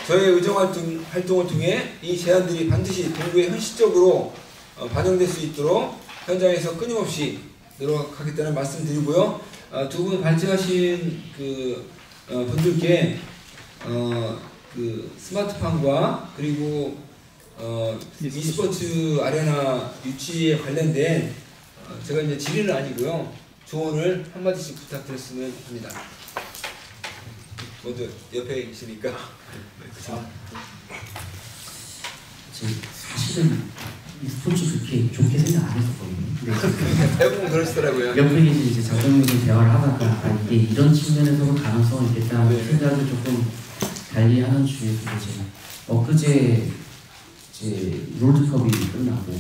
저의 의정 활동을 통해 이 제안들이 반드시 동구에 현실적으로 반영될 수 있도록 현장에서 끊임없이 노력하겠다는 말씀드리고요. 두 분 발제하신 그 분들께 그 스마트팜과 그리고 e스포츠 아레나 유치에 관련된 제가 이제 질의는 아니고요, 조언을 한마디씩 부탁드렸으면 합니다. 먼저 옆에 계시니까. 사실은 e스포츠 그렇게 좋게 생각 안 했었거든요. 대부분 그러시더라고요. 옆에 계신 이제 장병님이 대화를 하다가 이게 이런 측면에서도 가능성이 있겠다는 생각을 조금 달리하는 중에서 이제 엊그제 이제 롤드컵이 끝나고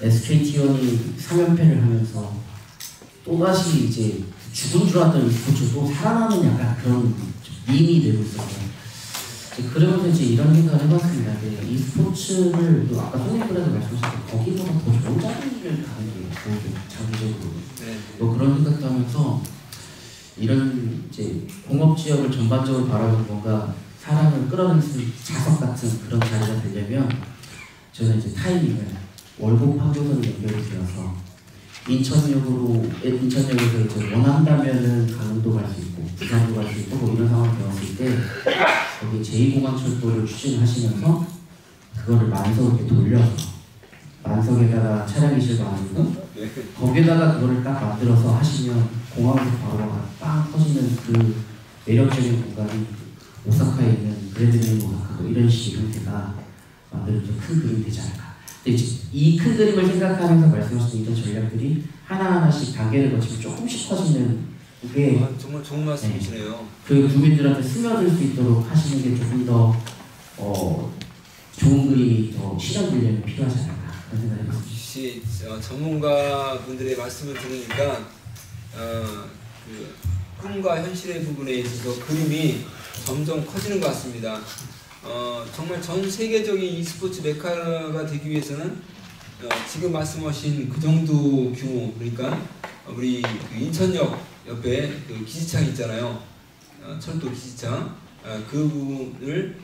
SKT1이 3연패를 하면서 또다시 이제 죽은 줄 알았던 e스포츠도 살아나는 약간 그런 밈이 되고 있어서 그러면서 이제 이런 생각을 해봤습니다. e스포츠를 또 아까 손님분께서 말씀하셨던 거기보다 더 좋은 자리를 가는 게 좋은 장기적으로 뭐 그런 생각도 하면서 이런 이제 공업 지역을 전반적으로 바라보고 뭔가 사람을 끌어낼 수 있는 자석 같은 그런 자리가 되려면 저는 이제 타이밍을 월곡 파교선이 연결이 되어서 인천역에서 이제 원한다면은 강원도 갈 수 있고 부산도 갈 수 있고 뭐 이런 상황이 되었을 때 거기 제2공항철도를 추진하시면서 그거를 만석에 돌려서 만석에다가 차량이실 아니고 거기에다가 그거를 딱 만들어서 하시면 공항에서 바로 빵 터지는 그 매력적인 공간이 오사카에 있는 그랜드메인 오사카 이런 식의 형태가 만들어서 큰 그림이 되지 않을까. 근데 이제 이 큰 그림을 생각하면서 말씀하신 이런 전략들이 하나하나씩 단계를 거치고 조금씩 커지는 그게 정말 좋은 말씀이시네요. 그 주민들한테 스며들 수 있도록 하시는 게 조금 더 좋은 그림이 더 실현되려면 필요하지 않을까 그런 생각이 듭니다. 역시 전문가분들의 말씀을 들으니까 그 꿈과 현실의 부분에 있어서 그림이 점점 커지는 것 같습니다. 정말 전 세계적인 e스포츠 메카가 되기 위해서는 지금 말씀하신 그 정도 규모, 그러니까 우리 그 인천역 옆에 그 기지창 있잖아요. 철도 기지창. 그 부분을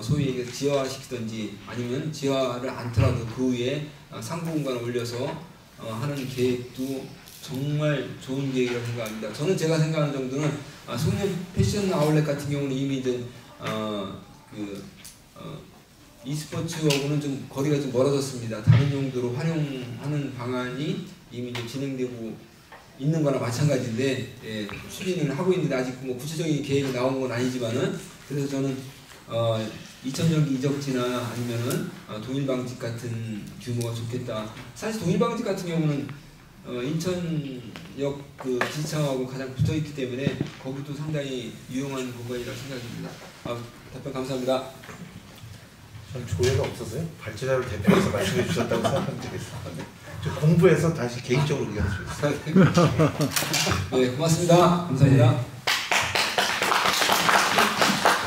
소위 얘기해서 지하화시키든지 아니면 지하화를 않더라도 그 위에 상부 공간을 올려서 하는 계획도 정말 좋은 계획이라고 생각합니다. 저는 제가 생각하는 정도는 송년 패션 아울렛 같은 경우는 이미 이제 e스포츠하고는 좀 거리가 좀 멀어졌습니다. 다른 용도로 활용하는 방안이 이미 좀 진행되고 있는 거나 마찬가지인데 추진을 하고 있는데 아직 뭐 구체적인 계획이 나온 건 아니지만은 그래서 저는 이천전기 이적지나 아니면은 동일방직 같은 규모가 좋겠다. 사실 동일방직 같은 경우는 인천역 그 기지창하고 가장 붙어 있기 때문에 거기도 상당히 유용한 공간이라고 생각합니다. 답변 감사합니다. 전 조회가 없어서요. 발제자를 대표해서 말씀해 주셨다고 생각하면 되겠습니다. 좀 공부해서 다시 개인적으로 의견을 주겠습니다. 네, 고맙습니다. 감사합니다.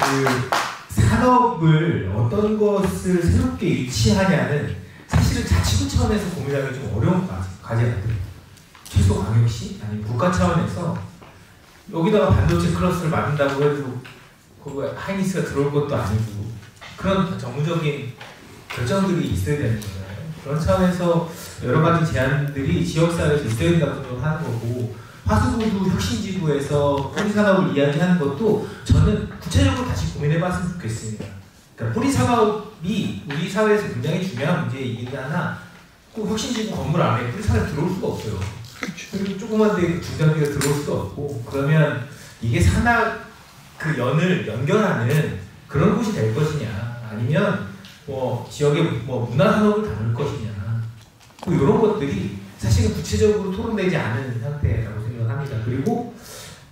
그 산업을 어떤 것을 새롭게 유치하냐는 사실은 자치구 차원에서 고민하기 좀 어려운 과제거든요. 최소 광역시 아니면 국가 차원에서 여기다가 반도체 클러스를 만든다고 해도 거기에 하이닉스가 들어올 것도 아니고 그런 전문적인 결정들이 있어야 되는 거잖아요. 그런 차원에서 여러 가지 제안들이 지역사회에서 있어야 된다고 생각하는 거고 화수구도 혁신지구에서 뿌리산업을 이야기하는 것도 저는 구체적으로 다시 고민해봤으면 좋겠습니다. 그러니까 뿌리산업이 우리 사회에서 굉장히 중요한 문제이긴 하나 꼭 혁신지구 건물 안에 뿌리산업이 들어올 수가 없어요. 그리고 조그만 데 중장비가 들어올 수도 없고 그러면 이게 산악 그 연을 연결하는 그런 곳이 될 것이냐 아니면 뭐 지역의 뭐 문화 산업을 담을 것이냐 뭐 이런 것들이 사실은 구체적으로 토론되지 않은 상태라고 생각합니다. 그리고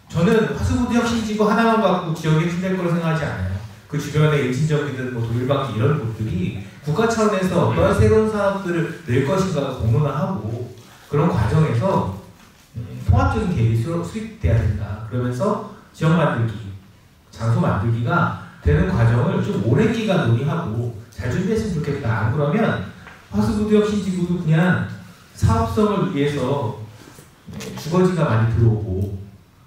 저는 화수구도 혁신지구 하나만 갖고 지역이 혁신될 거라고 생각하지 않아요. 그 주변에 일진적이든 뭐 도일방기 이런 곳들이 국가 차원에서 어떤 새로운 사업들을 낼 것인가가 공론화하고 그런 과정에서 통합적인 계획이 수립돼야 된다. 그러면서 지역 만들기, 장소 만들기가 되는 과정을 좀 오랜 기간 논의하고 잘 준비했으면 좋겠다. 안 그러면 화수구도 혁신지구도 그냥 사업성을 위해서 주거지가 많이 들어오고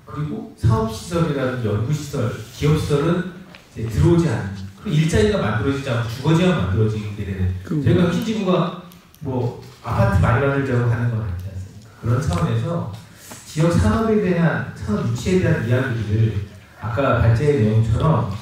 그리고 사업시설이라든지 연구시설, 기업시설은 이제 들어오지 않는 그리고 일자리가 만들어지지 않고 주거지가 만들어지게 되는 저희가 혁신지구가 뭐 아파트 많이 만들자고 하는 건 아니지 않습니까? 그런 차원에서 지역 산업에 대한 산업 유치에 대한 이야기를 아까 발제의 내용처럼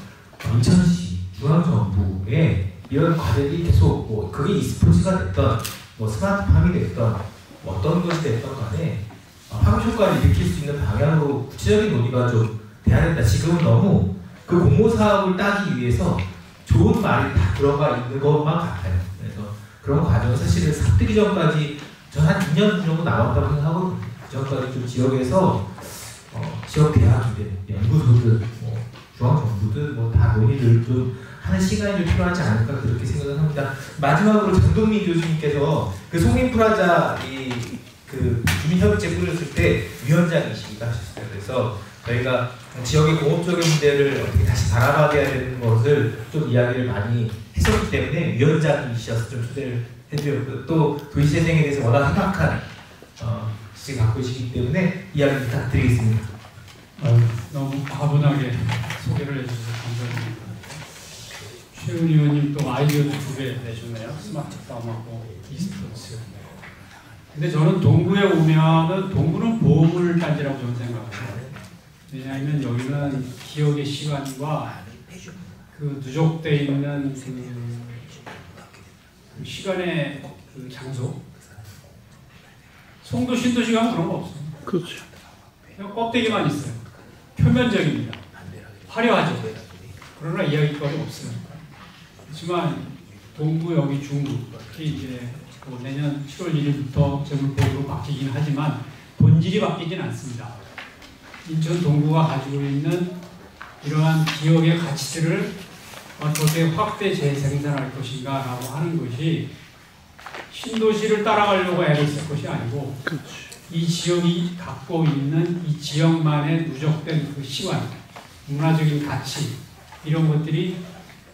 인천시, 중앙정부에 이런 과제들이 계속 뭐 그게 e스포츠가 됐던 뭐 스마트팜이 됐던 뭐 어떤 것이 됐던 간에 파급 효과를 일으킬 수 있는 방향으로 구체적인 논의가 좀 돼야 된다. 지금은 너무 그 공모 사업을 따기 위해서 좋은 말이 다 들어가 있는 것만 같아요. 그래서 그런 과정은 사실은 삽뜨기 전까지 전 한 2년 정도 남았다고 생각하거든요. 그 전까지 좀 지역에서 지역 대학이든 연구소든 뭐 중앙정부든 뭐 다 논의를 좀 하는 시간이 좀 필요하지 않을까 그렇게 생각을 합니다. 마지막으로 전동민 교수님께서 그 송림프라자 그 주민협의체 꾸렸을 때 위원장이시기도 하셨어요. 그래서 저희가 지역의 공업적인 문제를 어떻게 다시 바라봐야 되는 것을 좀 이야기를 많이 했었기 때문에 위원장이셔서 좀 초대를 해드렸고 또 도시재생에 대해서 워낙 희박한 지식 갖고 계시기 때문에 이야기 부탁드리겠습니다. 너무 과분하게 소개를 해주셔서 감사드립니다. 최은 의원님 또 아이디어도 2개 내셨네요. 스마트팜하고 e스포츠. 근데 저는 동구에 오면은 동구는 보물 단지라고 저는 생각해요. 왜냐하면 여기는 기억의 시간과 그 누적되어 있는 그 시간의 그 장소. 송도 신도시가 그런 거 없어요. 그렇죠. 그냥 껍데기만 있어요. 표면적입니다. 화려하죠. 그러나 이야기거리 없어요. 그렇지만 동구 여기 중구 특히 이제 내년 7월 1일부터 재물포로 바뀌긴 하지만 본질이 바뀌진 않습니다. 인천 동구가 가지고 있는 이러한 기억의 가치들을 어떻게 확대 재생산할 것인가 라고 하는 것이 신도시를 따라가려고 애를 쓸 것이 아니고 이 지역이 갖고 있는 이 지역만의 누적된 그 시간, 문화적인 가치 이런 것들이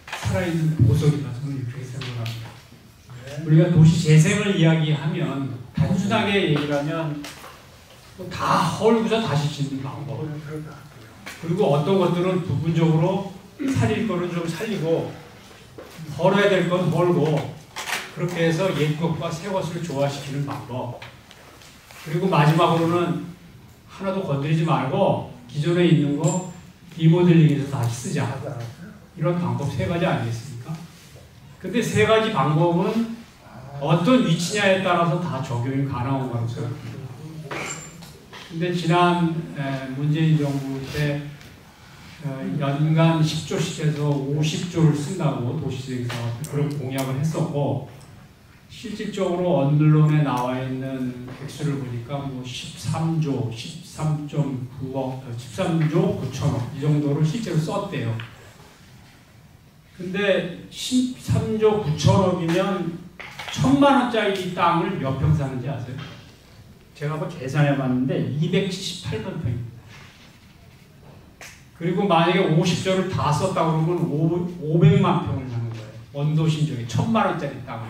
살아있는 보석이다. 저는 이렇게 생각합니다. 우리가 도시 재생을 이야기하면 단순하게 얘기를 하면 다 헐고서 다시 짓는 방법. 그리고 어떤 것들은 부분적으로 살릴 거는 좀 살리고 헐어야 될 건 헐고 그렇게 해서 옛 것과 새 것을 조화시키는 방법. 그리고 마지막으로는 하나도 건드리지 말고 기존에 있는 거 리모델링해서 다시 쓰자. 이런 방법 3가지 아니겠습니까? 근데 3가지 방법은 어떤 위치냐에 따라서 다 적용이 가능한 거라고 생각합니다. 근데 지난 문재인 정부 때 연간 10조씩 해서 50조를 쓴다고 도시재생사업 그런 공약을 했었고 실질적으로 언론에 나와 있는 액수를 보니까 뭐 13조, 13.9억, 13조 9천억 이 정도를 실제로 썼대요. 근데 13조 9천억이면 1,000만 원짜리 땅을 몇 평 사는지 아세요? 제가 한번 계산해 봤는데 278만 평입니다. 그리고 만약에 50조를 다 썼다고 그러면 500만 평을 사는 거예요. 원도심 중에 1,000만 원짜리 땅을.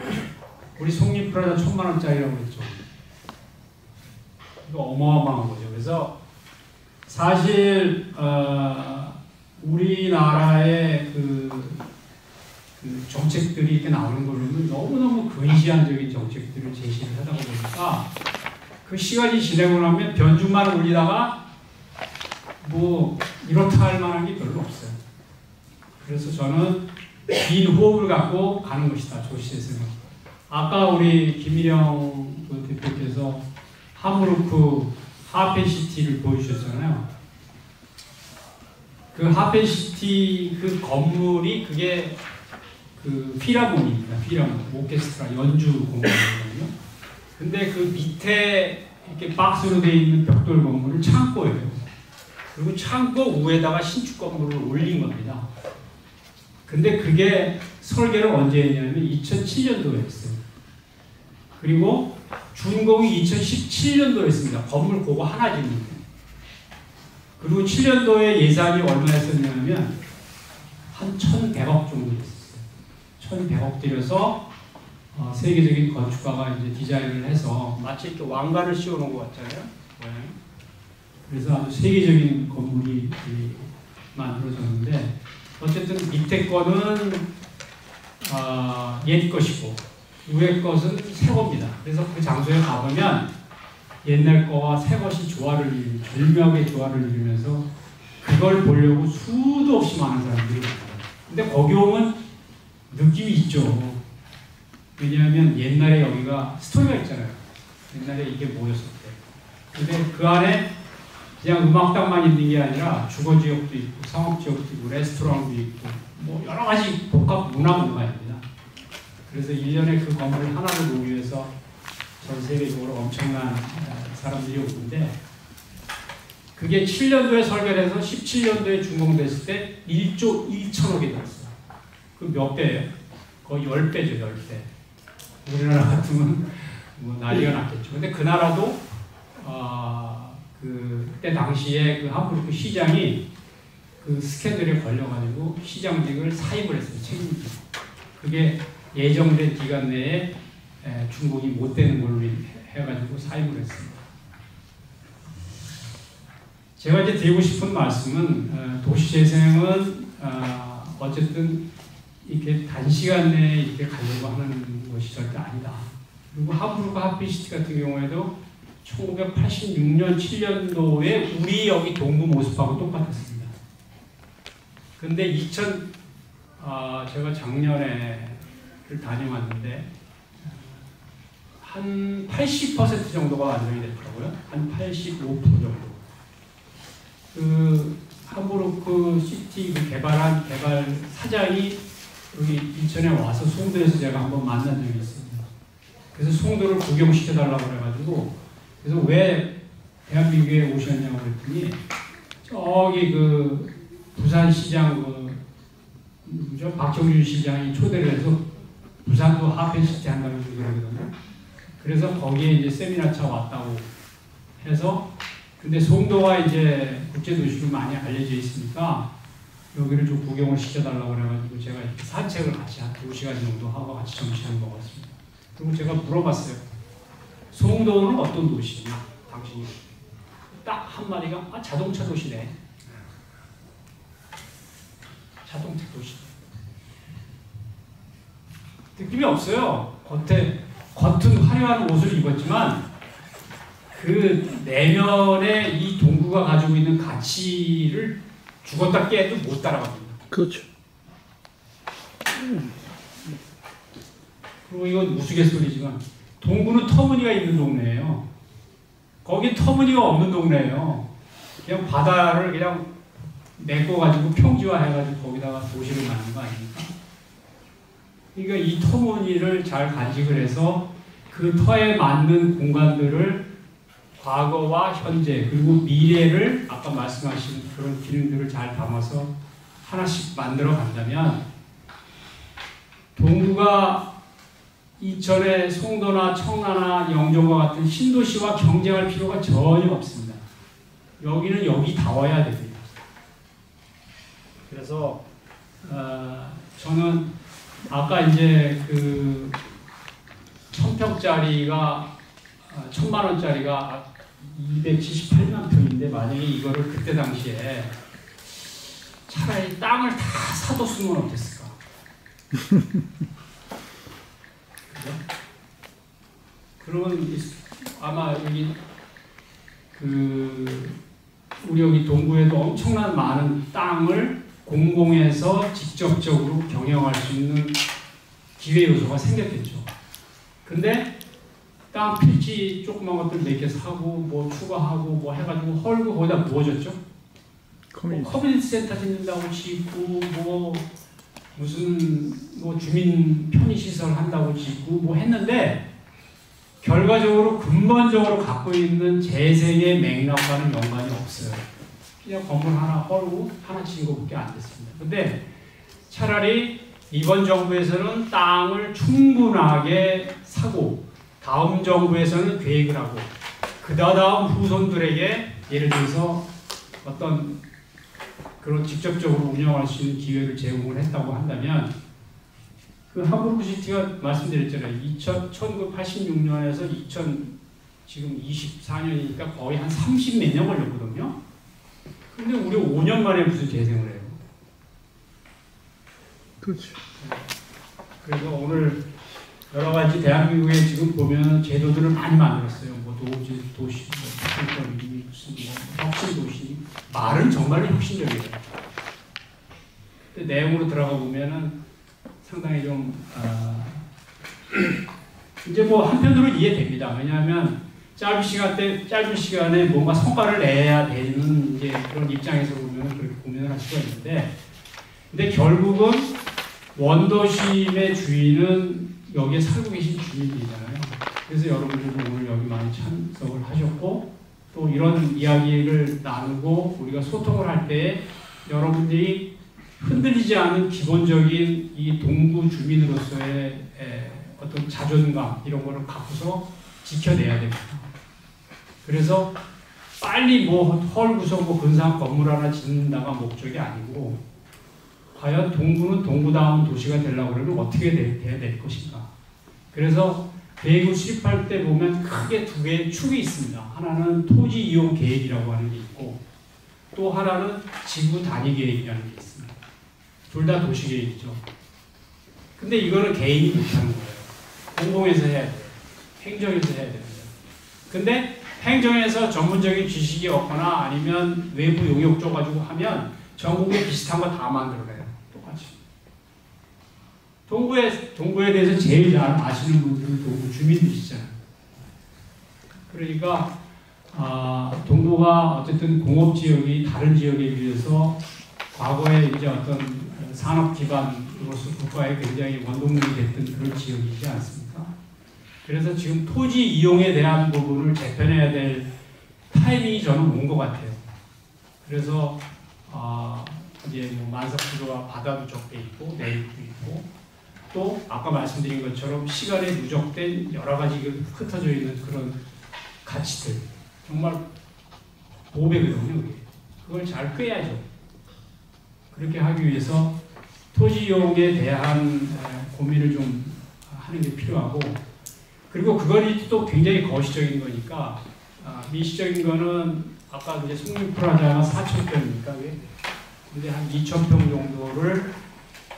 우리 송림프라자 1,000만 원짜리라고 그랬죠. 이거 어마어마한 거죠. 그래서 사실 우리나라의 그 정책들이 이렇게 나오는 걸 보면 너무너무 근시안적인 정책들을 제시를 하다 보니까 그 시간이 지나고 나면 변죽만 올리다가 뭐 이렇다 할 만한 게 별로 없어요. 그래서 저는 긴 호흡을 갖고 가는 것이다. 도시재생은. 아까 우리 김일영 대표께서 하무르크 하펜시티를 보여주셨잖아요. 그 하펜시티 그 건물이 그게 그 필하모니입니다. 필하모니, 오케스트라 연주 공간이거든요. 근데 그 밑에 이렇게 박스로 되어 있는 벽돌 건물은 창고예요. 그리고 창고 위에다가 신축 건물을 올린 겁니다. 근데 그게 설계를 언제 했냐면 2007년도에 했어요. 그리고 준공이 2017년도에 했습니다. 건물 그거 하나 짓는데. 그리고 7년도에 예산이 얼마였었냐면 한 1,100억 정도 됐었어요. 1,100억 들여서 세계적인 건축가가 이제 디자인을 해서 마치 이렇게 왕관을 씌워놓은 것 같잖아요. 그래서 아주 세계적인 건물이 만들어졌는데 어쨌든 밑에 거는 옛 것이고 위에 것은 새 겁니다. 그래서 그 장소에 가보면 옛날 거와 새 것이 절묘하게 조화를 이루면서 그걸 보려고 수도 없이 많은 사람들이 있어요. 근데 거기 오면 느낌이 있죠. 왜냐하면 옛날에 여기가 스토리가 있잖아요. 옛날에 이게 뭐였을 때. 근데 그 안에 그냥 음악당만 있는 게 아니라 주거지역도 있고 상업지역도 있고 레스토랑도 있고 뭐 여러 가지 복합 문화 공간입니다. 그래서 1년에 그 건물 하나를 보기 위해서 전 세계적으로 엄청난 사람들이 오는데 그게 7년도에 설계를 해서 17년도에 준공됐을 때 1조 1천억이 들었어요. 그 몇 배예요? 거의 10배죠, 10배. 우리나라 같으면 뭐 난리가 났겠죠. 근데 그 나라도 그때 당시에 그 하무르크 시장이 그 스캔들에 걸려가지고 시장직을 사임을 했어요. 책임지고. 그게 예정된 기간 내에 준공이 못 되는 걸로 해가지고 사임을 했습니다. 제가 이제 드리고 싶은 말씀은 도시재생은 어쨌든 이렇게 단시간 내에 이렇게 가려고 하는 것이 절대 아니다. 그리고 하무르크 하펜시티 같은 경우에도 1986년, 7년도에 우리 여기 동부 모습하고 똑같았습니다. 근데 제가 작년에 다녀왔는데 한 80% 정도가 완성이 됐더라고요. 한 85% 정도. 그 하무르크 시티 그 개발 사장이 여기 인천에 와서 송도에서 제가 한번 만난 적이 있습니다. 그래서 송도를 구경시켜달라고 그래가지고 그래서 왜 대한민국에 오셨냐고 그랬더니 저기 그 부산시장 박정준 시장이 초대를 해서 부산도 하펜시티 한다고 그러거든요. 그래서 거기에 이제 세미나차 왔다고 해서 근데 송도가 이제 국제도시로 많이 알려져 있으니까 여기를 좀 구경을 시켜달라고 그래가지고 제가 이렇게 산책을 같이 한 2시간 정도 하고 같이 점심을 먹었습니다. 그리고 제가 물어봤어요. 송도는 어떤 도시냐? 당신이 딱 한마디가 자동차 도시네. 자동차 도시. 느낌이 없어요. 겉은 화려한 옷을 입었지만 그 내면에 이 동구가 가지고 있는 가치를 죽었다 깨도 못 따라갑니다. 그렇죠. 그리고 이건 우스갯소리지만 동구는 터무니가 있는 동네예요. 거기 터무니가 없는 동네예요. 그냥 바다를 그냥 메꿔가지고 평지화해가지고 거기다가 도시를 만든 거 아닙니까? 그러니까 이 터무니를 잘 간직을 해서 그 터에 맞는 공간들을 과거와 현재 그리고 미래를 아까 말씀하신 그런 기능들을 잘 담아서 하나씩 만들어 간다면 동구가 이전에 송도나 청라나 영종과 같은 신도시와 경쟁할 필요가 전혀 없습니다. 여기는 여기다워야 됩니다. 그래서 저는 아까 이제 그 1000평짜리가 1000만 원짜리가 278만 평인데 만약에 이거를 그때 당시에 차라리 땅을 다 사뒀으면 어땠을까? 그죠? 그러면 아마 여기 우리 여기 동구에도 엄청난 많은 땅을 공공에서 직접적으로 경영할 수 있는 기회 요소가 생겼겠죠. 근데 땅 필지 조그만 것들 몇 개 사고 뭐 추가하고 뭐 해가지고 헐고 거기다 부어졌죠. 뭐 커뮤니티 센터 짓는다고 짓고 뭐 무슨 뭐 주민 편의시설 한다고 짓고 뭐 했는데 결과적으로 근본적으로 갖고 있는 재생의 맥락과는 연관이 없어요. 그냥 건물 하나 헐고 하나 짓는 것밖에 안 됐습니다. 근데 차라리 이번 정부에서는 땅을 충분하게 사고 다음 정부에서는 계획을 하고 그 다음 후손들에게 예를 들어서 어떤 그런 직접적으로 운영할 수 있는 기회를 제공을 했다고 한다면 그 하버드시티가 말씀드렸잖아요. 1986년에서 지금 24년이니까 거의 한 30몇 년 걸렸거든요. 근데 우리 5년 만에 무슨 재생을 해요? 그렇죠. 그래서 오늘 여러 가지 대한민국에 지금 보면 제도들을 많이 만들었어요. 뭐 도시, 무슨 혁신 도시. 말은 정말 혁신적이에요. 근데 내용으로 들어가 보면은 상당히 좀 이제 뭐 한편으로 이해됩니다. 왜냐하면 짧은 시간에 뭔가 성과를 내야 되는 이제 그런 입장에서 보면 그렇게 고민을 할 수가 있는데, 근데 결국은 원도심의 주인은 여기에 살고 계신 주민들이잖아요. 그래서 여러분들도 오늘 여기 많이 참석을 하셨고 또 이런 이야기를 나누고 우리가 소통을 할 때 여러분들이 흔들리지 않은 기본적인 이 동구 주민으로서의 어떤 자존감 이런 거를 갖고서 지켜내야 됩니다. 그래서 빨리 뭐 헐고서 뭐 근사한 건물 하나 짓는다가 목적이 아니고 과연 동구는 동구다운 도시가 되려고 그러면 어떻게 돼야 될 것인가. 그래서 계획을 수립할 때 보면 크게 두 개의 축이 있습니다. 하나는 토지 이용 계획이라고 하는 게 있고 또 하나는 지구 단위 계획이라는 게 있습니다. 둘 다 도시 계획이죠. 근데 이거는 개인이 못하는 거예요. 공공에서 해야 돼요. 행정에서 해야 됩니다. 근데 행정에서 전문적인 지식이 없거나 아니면 외부 용역 줘가지고 하면 전국에 비슷한 거 다 만들어내요. 똑같이. 동구에 대해서 제일 잘 아시는 분들은 동구 주민들이시잖아요. 그러니까 동구가 어쨌든 공업지역이 다른 지역에 비해서 과거에 이제 어떤 산업 기반으로서 국가에 굉장히 원동력이 됐던 그런 지역이지 않습니까? 그래서 지금 토지 이용에 대한 부분을 재편해야 될 타이밍이 저는 온 것 같아요. 그래서 이제 뭐 만삭구도와 바다도 적게 있고 내륙도 있고 또 아까 말씀드린 것처럼 시간에 누적된 여러 가지 흩어져 있는 그런 가치들 정말 보배거든요. 그걸 잘 꿰야죠. 그렇게 하기 위해서 토지 이용에 대한 고민을 좀 하는 게 필요하고 그리고 그거는 또 굉장히 거시적인 거니까 미시적인 거는 아까 이제 송림프라자가 4,000평이니까 근데 한 2,000평 정도를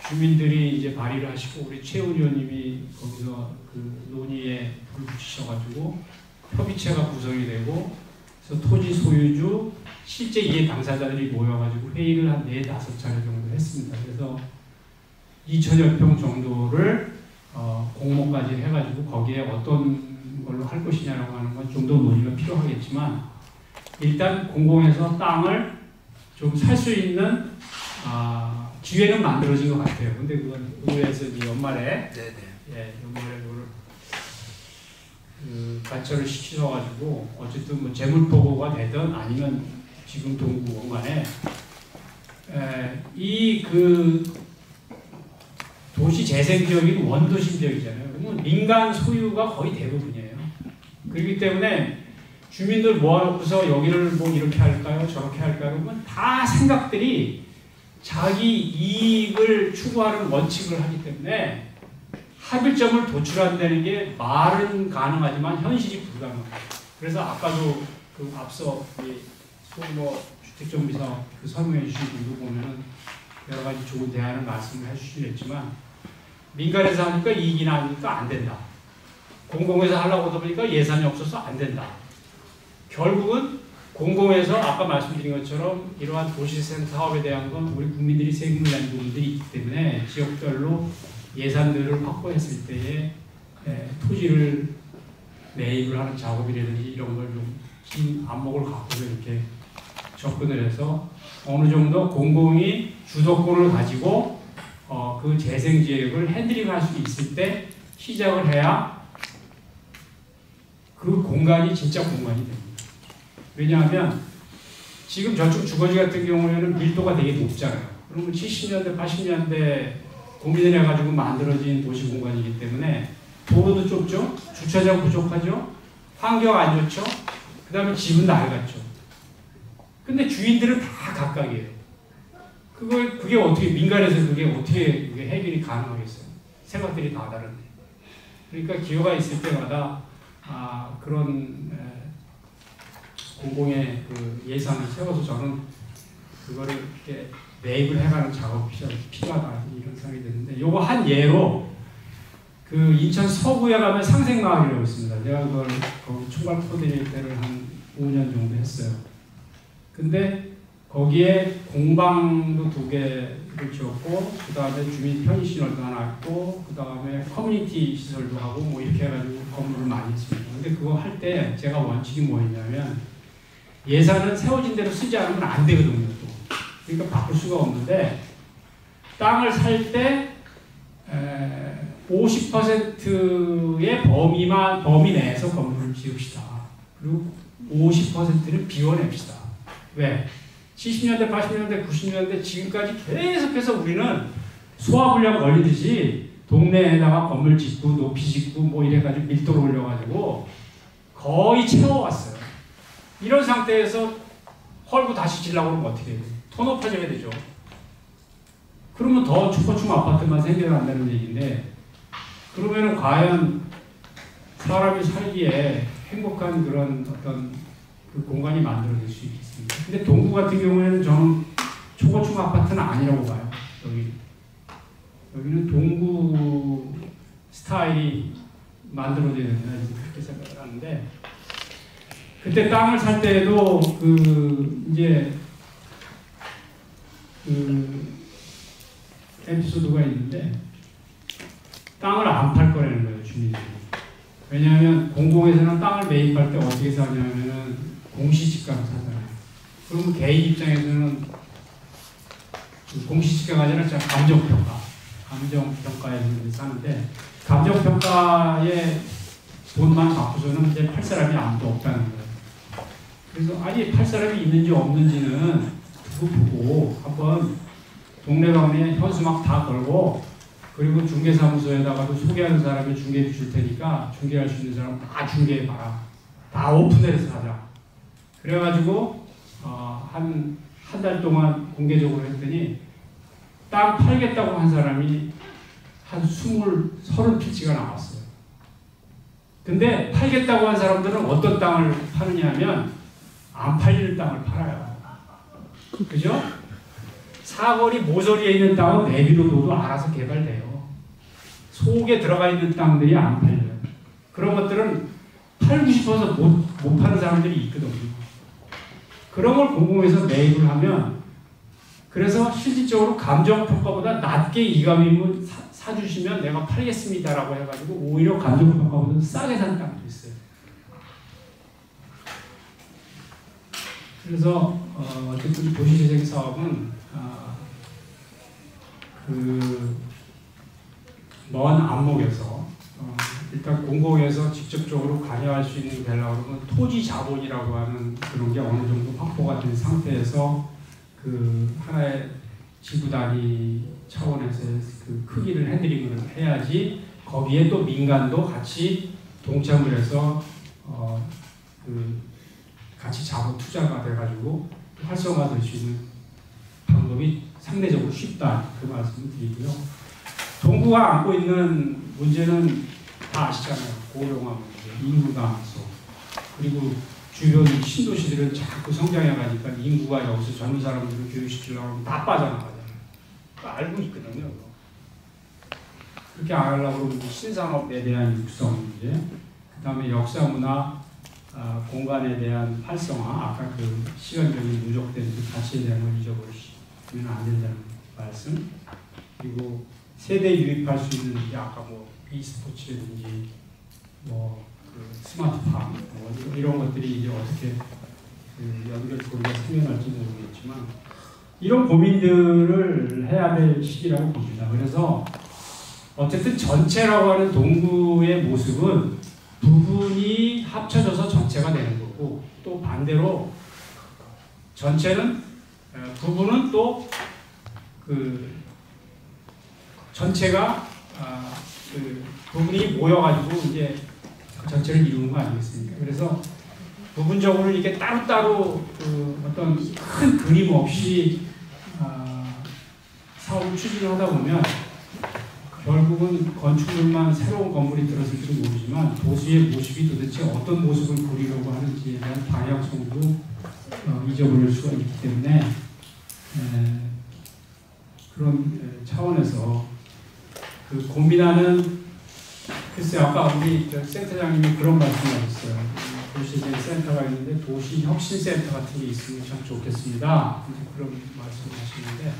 주민들이 이제 발의를 하시고 우리 최훈 의원님이 거기서 그 논의에 불을 붙이셔가지고 협의체가 구성이 되고 그래서 토지 소유주 실제 이해 당사자들이 모여가지고 회의를 한 4-5차례 정도 했습니다. 그래서 2,000여 평 정도를 공모까지 해가지고 거기에 어떤 걸로 할 것이냐라고 하는 건 좀 더 논의가 필요하겠지만 일단 공공에서 땅을 좀 살 수 있는 기회는 만들어진 것 같아요. 근데 그건 의회에서 연말에 연말에 그걸 관철을 시키셔가지고 어쨌든 뭐 재물포고가 되든 아니면 지금 동구 원간에 이 도시 재생지역인 원도심 지역이잖아요. 그러면 민간 소유가 거의 대부분이에요. 그렇기 때문에 주민들 모아놓고서 여기를 뭐 이렇게 할까요? 저렇게 할까요? 그러면 다 생각들이 자기 이익을 추구하는 원칙을 하기 때문에 합의점을 도출한다는 게 말은 가능하지만 현실이 불가능합니다. 그래서 아까도 그 앞서 소규모 주택정비사업 설명해 주신 분도 보면은 여러 가지 좋은 대안을 말씀을 해주시겠지만 민간에서 하니까 이익이 나니까 안 된다. 공공에서 하려고 하다 보니까 예산이 없어서 안 된다. 결국은 공공에서 아까 말씀드린 것처럼 이러한 도시재생 사업에 대한 건 우리 국민들이 세금을 낸 부분들이 있기 때문에 지역별로 예산들을 확보했을 때에 토지를 매입을 하는 작업이라든지 이런 걸 좀 긴 안목을 갖고 이렇게 접근을 해서 어느 정도 공공이 주도권을 가지고 그 재생지역을 핸들링할 수 있을 때 시작을 해야 그 공간이 진짜 공간이 됩니다. 왜냐하면 지금 저쪽 주거지 같은 경우에는 밀도가 되게 높잖아요. 그러면 70년대, 80년대 고민을 해가지고 만들어진 도시 공간이기 때문에 도로도 좁죠, 주차장 부족하죠, 환경 안 좋죠, 그 다음에 집은 낡았죠. 근데 주인들은 다 각각이에요. 그게 어떻게, 민간에서 그게 어떻게 해결이 가능하겠어요? 생각들이 다 다른데. 그러니까 기회가 있을 때마다 그런 공공의 그 예산을 세워서 저는 그거를 이렇게 매입을 해가는 작업이 필요하다 이런 생각이 드는데, 요거 한 예로 그 인천 서구에 가면 상생마을이라고 있습니다. 제가 그걸 거기 총괄 코디네이터를 한 5년 정도 했어요. 근데 거기에 공방도 2개를 지었고, 그 다음에 주민 편의시설도 하나 있고, 그 다음에 커뮤니티 시설도 하고 뭐 이렇게 해가지고 건물을 많이 했습니다. 근데 그거 할 때 제가 원칙이 뭐였냐면, 예산은 세워진 대로 쓰지 않으면 안 되거든요. 또. 그러니까 바꿀 수가 없는데, 땅을 살 때 50%의 범위 내에서 건물을 지읍시다. 그리고 50%는 비워냅시다. 왜? 70년대, 80년대, 90년대 지금까지 계속해서 우리는 소화불량 걸리듯이 동네에다가 건물 짓고 높이 짓고 뭐 이래가지고 밀도를 올려가지고 거의 채워왔어요. 이런 상태에서 헐고 다시 지려고 그러면 어떻게 해요? 더 높아져야 되죠. 그러면 더 초고층 아파트만 생겨난다는 얘기인데, 그러면은 과연 사람이 살기에 행복한 그런 어떤 그 공간이 만들어질 수 있겠습니다. 근데 동구 같은 경우에는 저는 초고층 아파트는 아니라고 봐요. 여기는 동구 스타일이 만들어져야 된다 그렇게 생각을 하는데, 그때 땅을 살 때에도 이제 에피소드가 있는데, 땅을 안 팔 거라는 거예요, 주민들이. 왜냐하면 공공에서는 땅을 매입할 때 어떻게 사냐면은 공시지가로 사잖아요. 그러면 개인 입장에서는 공시지가가 아니라 감정평가에 사는데, 감정평가에 돈만 받고서는 이제 팔 사람이 아무도 없다는 거예요. 그래서 아니 팔 사람이 있는지 없는지는 두고 보고 한번 동네방네 현수막 다 걸고, 그리고 중개사무소에다가도 소개하는 사람이 중개해 줄 테니까 중개할 수 있는 사람 다 중개해봐라. 다 오픈해서 하자. 그래가지고 한 달 동안 공개적으로 했더니 땅 팔겠다고 한 사람이 한 30필지가 나왔어요. 근데 팔겠다고 한 사람들은 어떤 땅을 파느냐 하면 안 팔리는 땅을 팔아요. 그죠? 사거리 모서리에 있는 땅은 내비로도 알아서 개발돼요. 속에 들어가 있는 땅들이 안 팔려요. 그런 것들은 팔고 싶어서 못 파는 사람들이 있거든요. 그런 걸 공공에서 매입을 하면, 그래서 실질적으로 감정평가보다 낮게 이감임을 사주시면 내가 팔겠습니다라고 해가지고 오히려 감정평가보다 싸게 산 땅도 있어요. 그래서 어쨌든 도시재생 사업은 먼 안목에서 일단 공공에서 직접적으로 관여할 수 있는 게 되려고 하면 토지 자본이라고 하는 그런 게 어느 정도 확보가 된 상태에서 그 하나의 지구 단위 차원에서의 그 크기를 핸들링을 해야지, 거기에 또 민간도 같이 동참을 해서 같이 자본 투자가 돼가지고 활성화될 수 있는 방법이 상대적으로 쉽다, 그 말씀을 드리고요. 동구가 안고 있는 문제는 다 아시잖아요. 고령화 문제, 인구 감소, 그리고 주변 신도시들은 자꾸 성장해가니까 인구가 여기서 젊은 사람들을 교육시키려고 하면 다 빠져나가잖아요. 알고 있거든요. 그렇게 안 하려고 그러면 신산업에 대한 육성 문제, 그 다음에 역사 문화 공간에 대한 활성화, 아까 그 시간적인 누적된 그 가치에 대한 걸 잊어버리시면 안 된다는 말씀, 그리고 세대 유입할 수 있는 게 아까 뭐 e스포츠라든지 뭐 그 스마트팜 이런 것들이 이제 어떻게 그 연결고리가 생겨날지 모르겠지만 이런 고민들을 해야 될 시기라고 봅니다. 그래서 어쨌든 전체라고 하는 동구의 모습은 부분이 합쳐져서 전체가 되는 거고 또 반대로 전체는 부분은 또 그 전체가 그 부분이 모여가지고 이제 전체를 이루는 거 아니겠습니까? 그래서 부분적으로 이렇게 따로따로 그 어떤 큰 그림 없이 사업을 추진하다 보면 결국은 건축물만 새로운 건물이 들어설지 모르지만 도시의 모습이 도대체 어떤 모습을 보이려고 하는지에 대한 방향성도 잊어버릴 수가 있기 때문에 그런 차원에서 그 고민하는 글쎄 아까 우리 센터장님이 그런 말씀하셨어요. 도시재생센터가 있는데 도시혁신센터 같은 게 있으면 참 좋겠습니다. 그런 말씀하시는데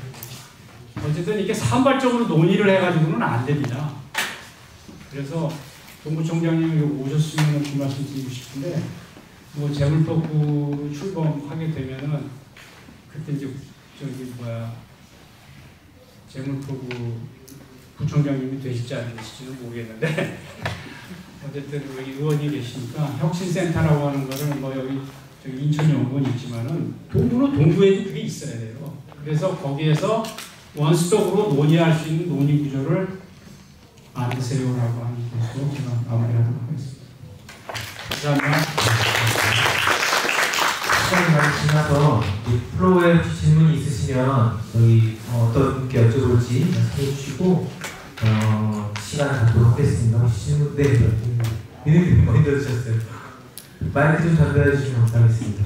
어쨌든 이렇게 산발적으로 논의를 해가지고는 안 됩니다. 그래서 동구청장님이 오셨으면 그 말씀 드리고 싶은데 뭐 재물포구 출범하게 되면은 그때 이제 재물포구 부총장님이 되실지 안 되실지는 모르겠는데 어쨌든 여기 의원이 계시니까 혁신센터라고 하는 거를 뭐 여기 인천연구원이 있지만은 동구에도 그게 있어야 돼요. 그래서 거기에서 원스톱으로 논의할 수 있는 논의 구조를 만드세요라고 하는 것으로 제가 마무리하도록 하겠습니다. 감사합니다. 시간이 많이 지나서 플로어에 질문이 있으시면 저희 어떤 분께 여쭤볼지 말씀해 주시고 시간을 갖도록 하겠습니다. 혹시 질문 민우님 많이 들으셨어요? 마이크 좀 전달해 주시면 감사하겠습니다.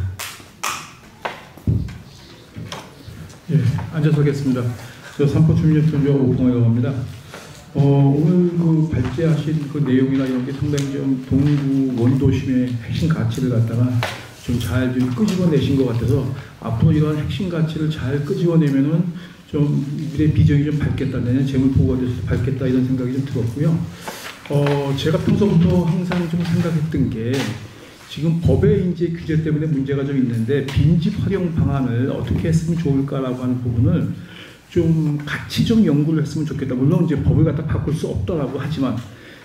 예, 앉아서 하겠습니다. 저 삼포주민센터 오봉이라고 합니다. 오늘 그 발제하신 그 내용이나 이런 게 상당히 좀 동구 원도심의 핵심 가치를 갖다가 좀 잘 좀 끄집어내신 것 같아서 앞으로 이런 핵심 가치를 잘 끄집어내면은 좀 미래 비전이 좀 밝겠다, 내년 재물포구가 돼서 밝겠다 이런 생각이 좀 들었고요. 제가 평소부터 항상 좀 생각했던 게 지금 법의 이제 규제 때문에 문제가 좀 있는데 빈집 활용 방안을 어떻게 했으면 좋을까라고 하는 부분을 좀 같이 좀 연구를 했으면 좋겠다. 물론 이제 법을 갖다 바꿀 수 없더라고 하지만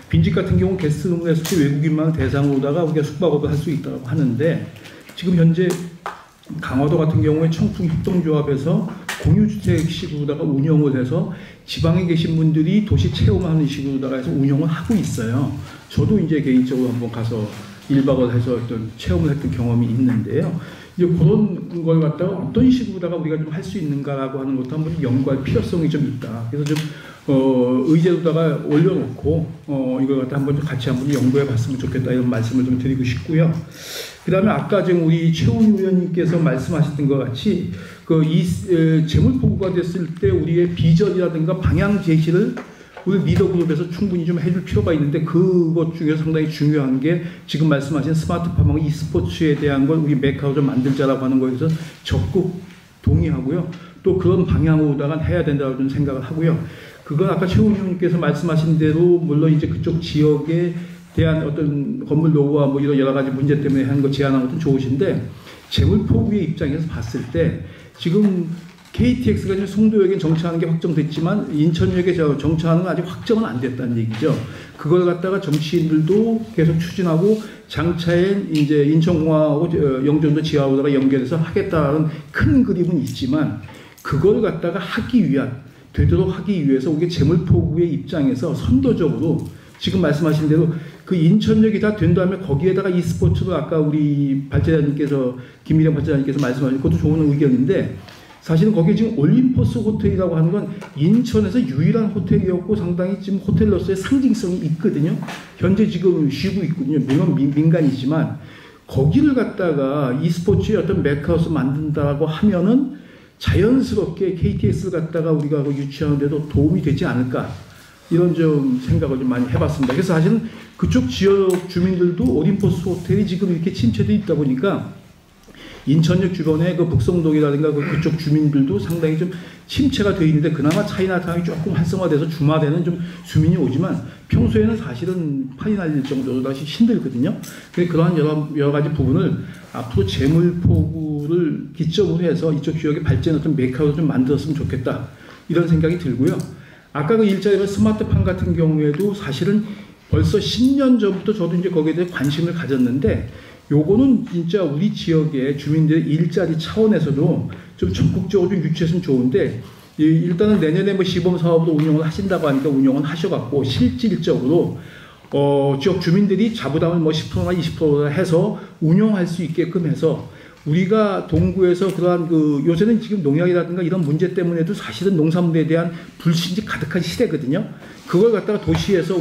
빈집 같은 경우 게스트룸을 했을 때 외국인만 대상으로다가 우리가 숙박업을 할 수 있다고 하는데 지금 현재 강화도 같은 경우에 청풍협동조합에서 공유주택식으로다가 운영을 해서 지방에 계신 분들이 도시 체험하는 식으로다가 해서 운영을 하고 있어요. 저도 이제 개인적으로 한번 가서 1박을 해서 어떤 체험을 했던 경험이 있는데요. 이제 그런 걸 갖다가 어떤 식으로다가 우리가 좀 할 수 있는가라고 하는 것도 한번 연구할 필요성이 좀 있다. 그래서 좀 의제로다가 올려놓고 이걸 갖다 한번 같이 한번 연구해 봤으면 좋겠다 이런 말씀을 좀 드리고 싶고요. 그 다음에 아까 지금 우리 최훈 의원님께서 말씀하셨던 것 같이 재물포구가 됐을 때 우리의 비전이라든가 방향 제시를 우리 리더그룹에서 충분히 좀 해줄 필요가 있는데 그것 중에서 상당히 중요한 게 지금 말씀하신 스마트팜하고 e스포츠에 대한 걸 우리 메카로 좀 만들자라고 하는 거에 대해서 적극 동의하고요. 또 그런 방향으로다가 해야 된다고 좀 생각을 하고요. 그건 아까 최훈 의원님께서 말씀하신 대로 물론 이제 그쪽 지역에 대한 어떤 건물 노후와 뭐 이런 여러 가지 문제 때문에 하는 거 제안한 것도 좋으신데 재물포구의 입장에서 봤을 때 지금 KTX가 지금 송도역에 정차하는 게 확정됐지만 인천역에 정차하는 건 아직 확정은 안 됐다는 얘기죠. 그걸 갖다가 정치인들도 계속 추진하고 장차엔 이제 인천공항하고 영종도 지하로다가 연결해서 하겠다는 큰 그림은 있지만 그걸 갖다가 하기 위한 되도록 하기 위해서 우리 재물포구의 입장에서 선도적으로 지금 말씀하신 대로 그 인천역이 다 된 다음에 거기에다가 e스포츠를 아까 우리 발제자님께서 김미령 발제자님께서 말씀하신 것도 좋은 의견인데 사실은 거기에 지금 올림포스 호텔이라고 하는 건 인천에서 유일한 호텔이었고 상당히 지금 호텔로서의 상징성이 있거든요. 현재 지금 쉬고 있거든요. 물론 민간이지만 거기를 갖다가 e스포츠의 어떤 메카로서 만든다고 하면은 자연스럽게 KTX를 갖다가 우리가 유치하는 데도 도움이 되지 않을까 이런 좀 생각을 좀 많이 해봤습니다. 그래서 사실은 그쪽 지역 주민들도 올림포스 호텔이 지금 이렇게 침체되어 있다 보니까 인천역 주변에 그 북성동이라든가 그쪽 주민들도 상당히 좀 침체가 되어 있는데 그나마 차이나타운이 조금 활성화돼서 주말에는 좀 주민이 오지만 평소에는 사실은 판이 날릴 정도로 다시 힘들거든요. 그러한 여러 가지 부분을 앞으로 재물포구를 기점으로 해서 이쪽 지역의 발전의 어떤 메카로 좀 만들었으면 좋겠다. 이런 생각이 들고요. 아까 그 일자리별 스마트팜 같은 경우에도 사실은 벌써 10년 전부터 저도 이제 거기에 대해 관심을 가졌는데 요거는 진짜 우리 지역의 주민들의 일자리 차원에서도 좀 적극적으로 좀 유치했으면 좋은데 일단은 내년에 뭐 시범 사업으로 운영을 하신다고 하니까 운영을 하셔갖고 실질적으로 지역 주민들이 자부담을 뭐 10%나 20%나 해서 운영할 수 있게끔 해서 우리가 동구에서 그러한 요새는 지금 농약이라든가 이런 문제 때문에도 사실은 농산물에 대한 불신이 가득한 시대거든요. 그걸 갖다가 도시에서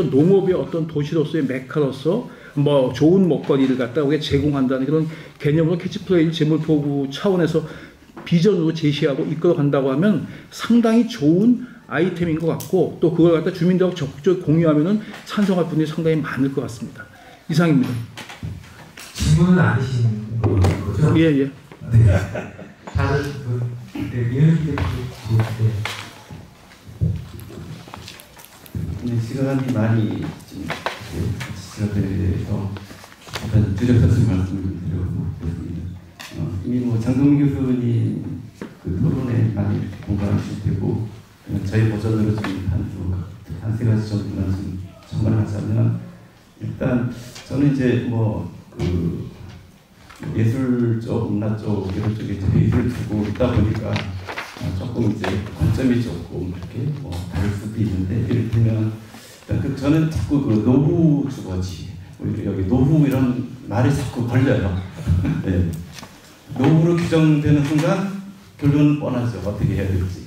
농업의 어떤 도시로서의 메카로서 뭐 좋은 먹거리를 갖다가 우리가 제공한다는 그런 개념으로 캐치프레이즈 재물포구 차원에서 비전으로 제시하고 이끌어 간다고 하면 상당히 좋은 아이템인 것 같고 또 그걸 갖다 주민들하고 적극적으로 공유하면은 찬성할 분들이 상당히 많을 것 같습니다. 이상입니다. 질문은 아니신 거죠? 예, 예. 네. 다른 분, 민원인들 시간이 많이 지체돼서 일단 주저서서 말씀을 드리려고 했습니다. 이미 뭐 장동민 교수님 그 토론에 많이 이렇게 공감하실 테고 저희 버전으로 좀 한세 가지 정도만 좀 전달하자면 일단 저는 이제 뭐 그 예술 쪽, 문화 쪽 이런 쪽에 저희를 두고 있다 보니까 조금 이제 관점이 조금 이렇게 뭐 다를 수도 있는데 예를 들면 저는 자꾸 그 노후 주거지 우리 여기 노후 이런 말이 자꾸 걸려요. 네. 노후로 규정되는 순간 결론은 뻔하죠. 어떻게 해야 될지.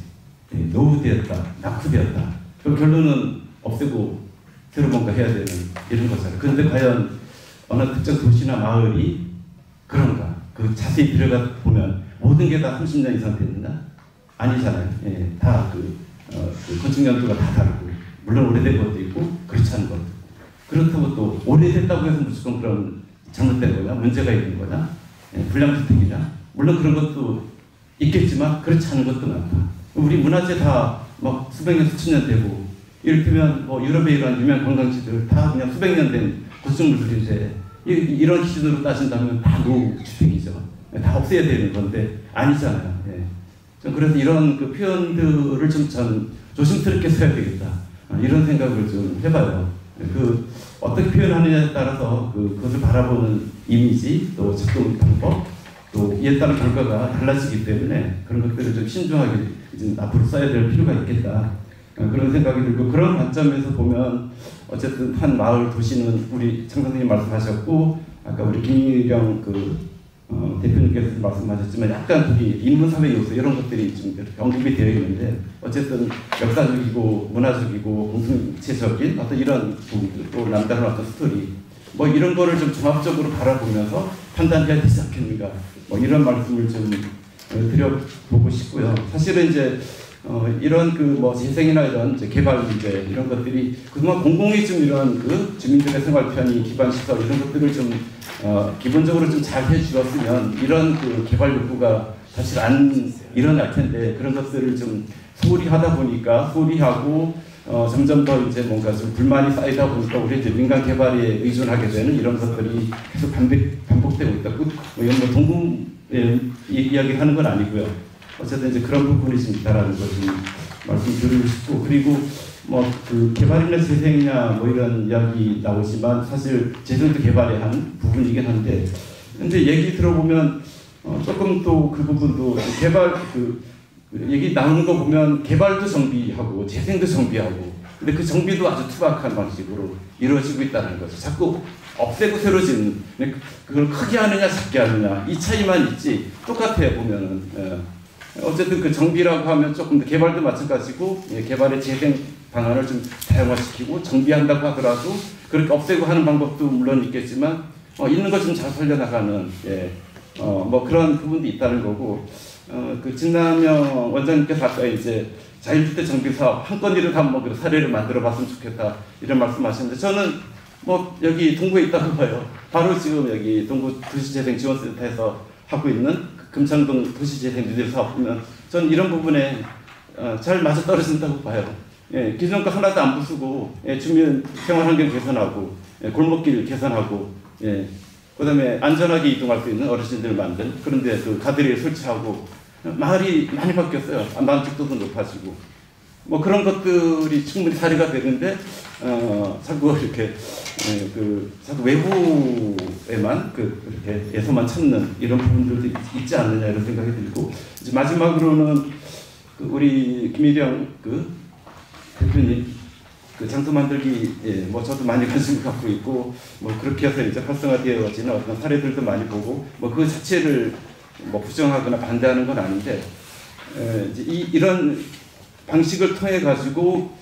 네. 노후되었다, 낙후되었다. 그 결론은 없애고 새로 뭔가 해야 되는 이런 거잖아요. 그런데 과연 어느 특정 도시나 마을이 그런가? 그 자세히 들어가 보면 모든 게 다 30년 이상 됐나? 아니잖아요. 예, 다 그 건축 연도가 다 다르고 물론 오래된 것도 있고 그렇지 않은 것도 그렇다고 또 오래됐다고 해서 무조건 그런 잘못된 거나 문제가 있는 거나 불량주택이나 물론 그런 것도 있겠지만 그렇지 않은 것도 많다. 우리 문화재 다 막 수백 년 수천 년 되고 이를테면 뭐 유럽의 이런 유명 관광지들 다 그냥 수백 년 된 건축물들인데 이런 기준으로 따진다면 다 노후주택이죠. 다 없애야 되는 건데 아니잖아요. 예. 그래서 이런 그 표현들을 좀 전 조심스럽게 써야 되겠다. 이런 생각을 좀 해봐요. 그 어떻게 표현하느냐에 따라서 그것을 바라보는 이미지, 또 작동 방법, 또 이에 따른 결과가 달라지기 때문에 그런 것들을 좀 신중하게 이제 앞으로 써야 될 필요가 있겠다. 그런 생각이 들고 그런 관점에서 보면 어쨌든 한 마을 도시는 우리 장 선생님 말씀하셨고 아까 우리 김일영 대표님께서 말씀하셨지만 약간 거기 인문사회 요소 이런 것들이 좀 이렇게 언급이 되어 있는데 어쨌든 역사적이고 문화적이고 공동체적인 어떤 이런 부분들 또 남다른 어떤 스토리 뭐 이런 거를 좀 종합적으로 바라보면서 판단해야 되지 않겠는가 뭐 이런 말씀을 좀 드려보고 싶고요. 사실은 이제 이런 뭐 재생이나 이런 이제 개발 문제 이런 것들이 그동안 공공이 좀 이런 주민들의 생활 편의 기반 시설 이런 것들을 좀 기본적으로 좀 잘 해주었으면 이런 개발 욕구가 사실 안 일어날 텐데 그런 것들을 좀 소홀히 하다 보니까 소홀히하고 점점 더 이제 뭔가 좀 불만이 쌓이다 보니까 우리 이제 민간 개발에 의존하게 되는 이런 것들이 계속 반복되고 있다. 이건 뭐 동궁 이야기하는 건 아니고요. 어쨌든 이제 그런 부분이 좀 있다라는 걸 좀 말씀드리고 싶고 그리고 뭐 개발이나 재생이냐 뭐 이런 이야기 나오지만 사실 재생도 개발의 한 부분이긴 한데 근데 얘기 들어보면 조금 또 그 부분도 개발 얘기 나오는 거 보면 개발도 정비하고 재생도 정비하고 근데 그 정비도 아주 투박한 방식으로 이루어지고 있다는 거죠. 자꾸 없애고 새로 짓는 그걸 크게 하느냐 작게 하느냐 이 차이만 있지 똑같아요 보면은. 어쨌든 그 정비라고 하면 조금 더 개발도 마찬가지고 개발의 재생 방안을 좀 다양화시키고 정비한다고 하더라도 그렇게 없애고 하는 방법도 물론 있겠지만 있는 것 좀 잘 살려나가는 뭐 그런 부분도 있다는 거고 그 진남영 원장님께서 아까 이제 자율주택 정비 사업 한 건이라도 한번 사례를 만들어봤으면 좋겠다 이런 말씀하셨는데 저는 뭐 여기 동구에 있다고 봐요. 바로 지금 여기 동구 도시재생지원센터에서 하고 있는 금창동 도시재생 뉴딜 사업 보면 저는 이런 부분에 잘 맞아떨어진다고 봐요. 기존 거 하나도 안 부수고 주민 생활 환경 개선하고 골목길 개선하고 그다음에 안전하게 이동할 수 있는 어르신들 만든 그런데 그 가드레일 설치하고 마을이 많이 바뀌었어요. 만족도도 높아지고 뭐 그런 것들이 충분히 사례가 되는데 자꾸 이렇게 자꾸 외부에만 그렇게 에서만 찾는 이런 부분들도 있지 않느냐 이런 생각이 들고 이제 마지막으로는 우리 김일영 대표님 장소 만들기 뭐 저도 많이 관심을 갖고 있고 뭐 그렇게 해서 이제 활성화되어지는 어떤 사례들도 많이 보고 뭐 그 자체를 뭐 부정하거나 반대하는 건 아닌데 이제 이런 방식을 통해 가지고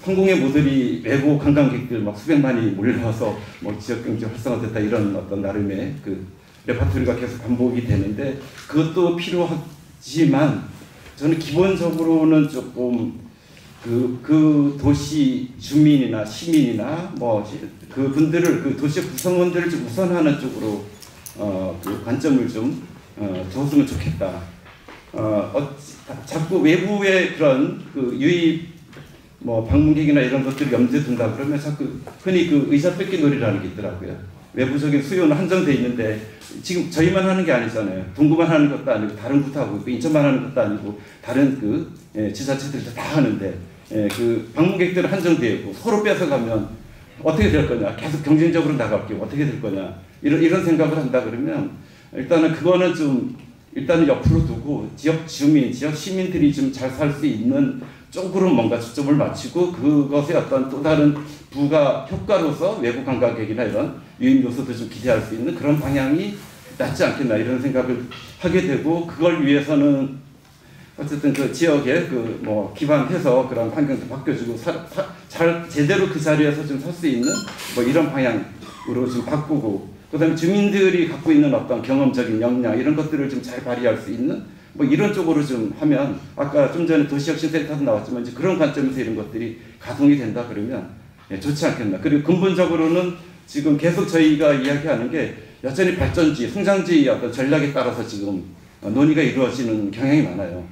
성공의 모델이 외부 관광객들 막 수백만이 몰려와서 뭐 지역 경제 활성화됐다 이런 어떤 나름의 레파토리가 계속 반복이 되는데 그것도 필요하지만 저는 기본적으로는 조금 그 도시 주민이나 시민이나 뭐 그분들을 그 도시의 구성원들을 좀 우선하는 쪽으로 그 관점을 좀 줬으면 좋겠다. 자꾸 외부의 그런 유입 뭐 방문객이나 이런 것들을 염두에 둔다 그러면 자꾸 흔히 의자 뺏기 놀이라는 게 있더라고요. 외부적인 수요는 한정돼 있는데 지금 저희만 하는 게 아니잖아요. 동구만 하는 것도 아니고 다른 구도 하고 있고 인천만 하는 것도 아니고 다른 지자체들도 다 하는데 방문객들은 한정되어 있고 서로 뺏어가면 어떻게 될 거냐, 계속 경쟁적으로 나갈게 어떻게 될 거냐 이런 생각을 한다 그러면 일단은 그거는 좀 일단은 옆으로 두고 지역 주민, 지역 시민들이 좀 잘 살 수 있는 쪽으로 뭔가 초점을 맞추고 그것의 어떤 또 다른 부가 효과로서 외부 관광객이나 이런 유입 요소도 좀 기대할 수 있는 그런 방향이 낫지 않겠나 이런 생각을 하게 되고 그걸 위해서는 어쨌든 그 지역에 뭐 기반해서 그런 환경도 바뀌어주고 잘 제대로 그 자리에서 좀 살 수 있는 뭐 이런 방향으로 좀 바꾸고 그다음에 주민들이 갖고 있는 어떤 경험적인 역량 이런 것들을 좀 잘 발휘할 수 있는 뭐 이런 쪽으로 좀 하면 아까 좀 전에 도시혁신센터도 나왔지만 이제 그런 관점에서 이런 것들이 가동이 된다 그러면 좋지 않겠나. 그리고 근본적으로는 지금 계속 저희가 이야기하는 게 여전히 발전주의, 성장주의 어떤 전략에 따라서 지금 논의가 이루어지는 경향이 많아요.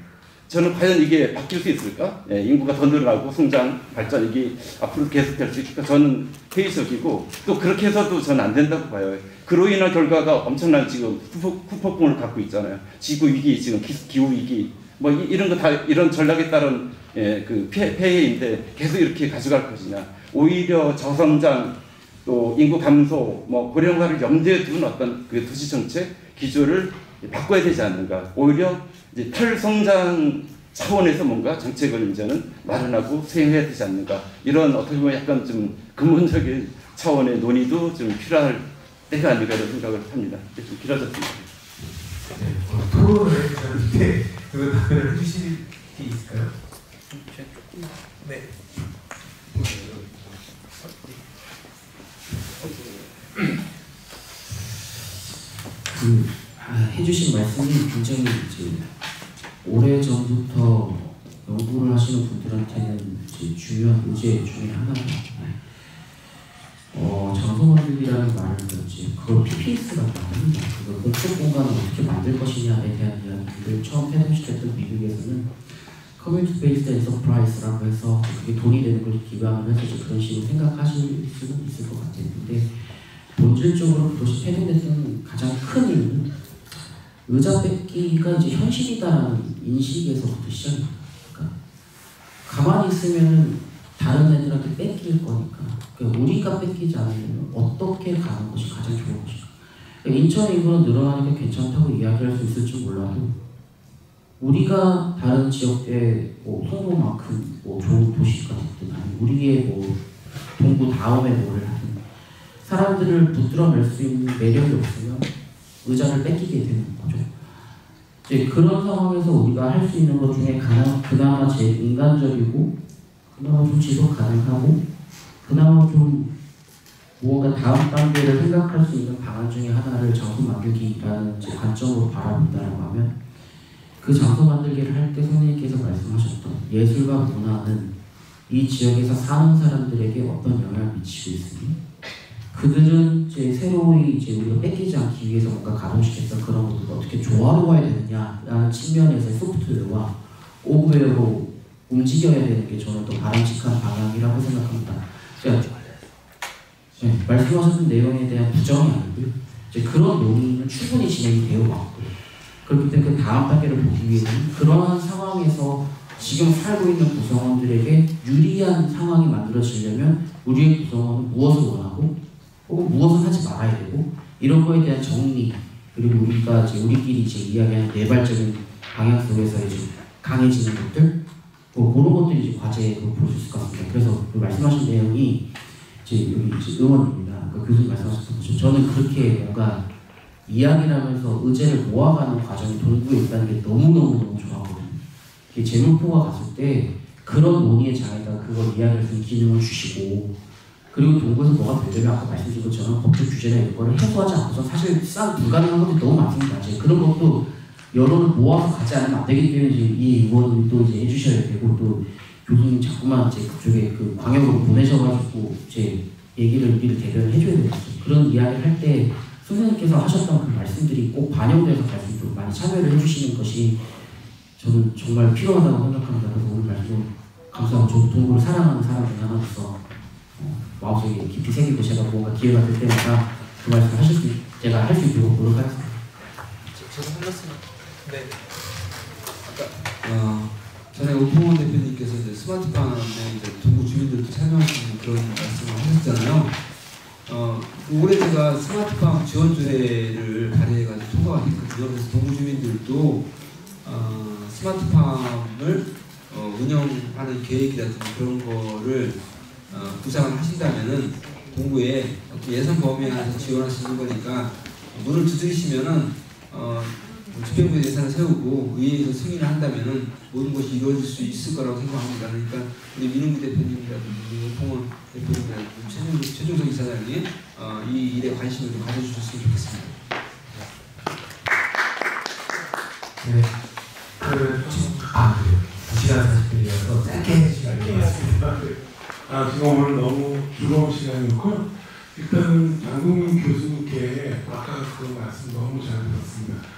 저는 과연 이게 바뀔 수 있을까? 인구가 더 늘어나고 성장, 발전 이게 앞으로 계속될 수 있을까? 저는 회의적이고 또 그렇게 해서도 저는 안 된다고 봐요. 그로 인한 결과가 엄청난 지금 후폭풍을 갖고 있잖아요. 지구 위기, 지금 기후 위기, 뭐 이런 거 다 이런 전략에 따른 폐해인데 계속 이렇게 가져갈 것이냐? 오히려 저성장 또 인구 감소, 뭐 고령화를 염두에 둔 어떤 도시 정책 기조를 바꿔야 되지 않는가? 오히려 이제 탈성장 차원에서 뭔가 정책을 이제는 마련하고 수행해야 되지 않는가? 이런 어떻게 보면 약간 좀 근본적인 차원의 논의도 좀 필요할 때가 아닌가 이런 생각을 합니다. 좀 길어졌습니다. 토론을 해주셨는데 그 답변을 해주실 게 있을까요? 네. 해주신 말씀이 굉장히 이제 오래전부터 연구를 하시는 분들한테는 이제 중요한 의제 중에 하나입니다. 장소 만들기라는 말은 이제 그걸 PPS라고 합니다. 그걸 공적 공간을 어떻게 만들 것이냐에 대한 이야기를 처음 해동시켰던 미국에서는 커뮤니티 베이스드 엔터프라이즈라고 해서 그게 돈이 되는 걸 기반으로 해서 이제 그런 식으로 생각하실 수는 있을 것 같아요. 근데 본질적으로 그것이 태동됐던 가장 큰 이유는 의자 뺏기가 이제 현실이다라는 인식에서부터 시작입니다. 그러니까 가만히 있으면은 다른 애들한테 뺏길 거니까. 그러니까 우리가 뺏기지 않으면 어떻게 가는 것이 가장 좋은 것인가. 그러니까 인천 인구는 늘어나니까 괜찮다고 이야기할 수 있을지 몰라도 우리가 다른 지역의 뭐 송도만큼 뭐 좋은 도시가 됐든 아니면 우리의 뭐 동구 다음에 뭐를 하든 사람들을 붙들어낼 수 있는 매력이 없으면 의자를 뺏기게 되는 거죠. 이제 그런 상황에서 우리가 할 수 있는 것 중에 그나마 제일 인간적이고 그나마 좀 지속 가능하고 그나마 좀 무언가 다음 단계를 생각할 수 있는 방안 중에 하나를 장소 만들기라는 관점으로 바라본다라고 하면 그 장소 만들기를 할 때 선생님께서 말씀하셨던 예술과 문화는 이 지역에서 사는 사람들에게 어떤 영향을 미치고 있으니 그들은 이제 새로이 이제 우리가 뺏기지 않기 위해서 뭔가 가동시켰던 그런 것들을 어떻게 조화로워야 되느냐라는 측면에서 소프트웨어와 오브웨어로 움직여야 되는 게 저는 또 바람직한 방향이라고 생각합니다. 그러니까 말씀하셨던 내용에 대한 부정이 아니고요. 이제 그런 논의는 충분히 진행이 되어 왔고요. 그렇기 때문에 그 다음 단계를 보기 위해서는 그러한 상황에서 지금 살고 있는 구성원들에게 유리한 상황이 만들어지려면 우리의 구성원은 무엇을 원하고 혹은 무엇을 하지 말아야 되고 이런 거에 대한 정리 그리고 우리가 이제 우리끼리 이제 이야기하는 내발적인 방향 속에서 이제 강해지는 것들 뭐 그런 것들이 이제 과제로 볼 수 있을 것 같습니다. 그래서 그 말씀하신 내용이 이제 여기 이제 의원입니다. 그 교수님 말씀하셨던 것처럼 저는 그렇게 뭔가 이야기를 하면서 의제를 모아가는 과정이 동구에 있다는 게 너무너무 좋아하거든요. 재물포가 갔을 때 그런 논의의 장에다가 그걸 이야기할 수 있는 기능을 주시고 그리고 동구에서 뭐가 되려면 아까 말씀드린 것처럼 법적 규제나 이런 거를 해소하지 않고서 사실 불가능한 것들이 너무 많습니다. 이제 그런 것도 여론을 모아서 가지 않으면 안 되기 때문에 이제 이 의원님이 또 이제 해주셔야 되고 또 교수님 자꾸만 이제 그쪽에 그 광역으로 보내셔가지고 이제 얘기를 우리를 대변을 해줘야 되겠죠. 그런 이야기를 할 때 선생님께서 하셨던 그 말씀들이 꼭 반영돼서 말씀 좀 많이 참여를 해주시는 것이 저는 정말 필요하다고 생각합니다. 그래서 오늘 말씀 감사하고 저도 동구를 사랑하는 사람 중에 하나로서 마음속에 깊이 새기고 제가 뭔가 기회가 될 때마다 그 말씀 하실 수 제가 할 수 있도록 노력하겠습니다. 저도 한 말씀. 네. 아까 전에 오풍원 대표님께서 이제 스마트팜에 이제 동구 주민들도 참여할 수 있는 그런 말씀을 하셨잖아요. 올해 제가 스마트팜 지원조례를 발의해가지고 통과가 됐거든요. 그래서 동구 주민들도 스마트팜을 운영하는 계획이라든지 그런 거를 구상을 하신다면은 동구에 예산 범위 안에서 지원할 수 있는 거니까 문을 두드리시면은 집행부 예산을 세우고 의회에서 승인을 한다면은 모든 것이 이루어질 수 있을 거라고 생각합니다. 그러니까 우리 민웅기 대표님이라든지 오풍원 대표님이라든지 최종석 이사장이 이 일에 관심을 좀 가져주셨으면 좋겠습니다. 네. 그래요. 2시간 40분이어서 짧게 해주시면 지금 오늘 너무 즐거운 시간이었고요. 일단 장동민 교수님께 아까 그 말씀 너무 잘 들었습니다.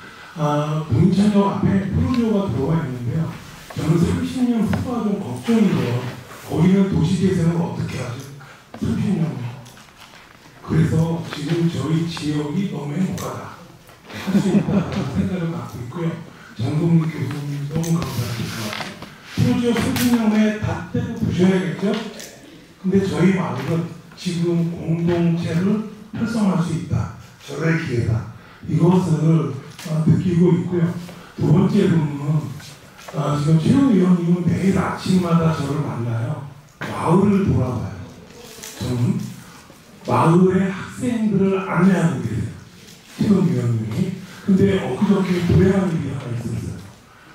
동인천역 앞에 프로듀오가 들어와 있는데요. 저는 30년 후가 좀 걱정이에요. 거기는 도시계획을 어떻게 하죠? 30년. 그래서 지금 저희 지역이 너무 행복하다. 할 수 있다는 생각을 갖고 있고요. 장동민 교수님 너무 감사합니다. 프로듀오 30년 후에 다 떼고 부셔야겠죠? 근데 저희 마을은 지금 공동체를 활성화할 수 있다. 저의 기회다. 이것을 느끼고 있고요. 두 번째로는 지금 최영 의원님은 매일 아침마다 저를 만나요. 마을을 돌아봐요. 저는 마을의 학생들을 안내하고 계세요. 최영 의원님이. 근데 엊그저께 불행한 일이 하나 있었어요.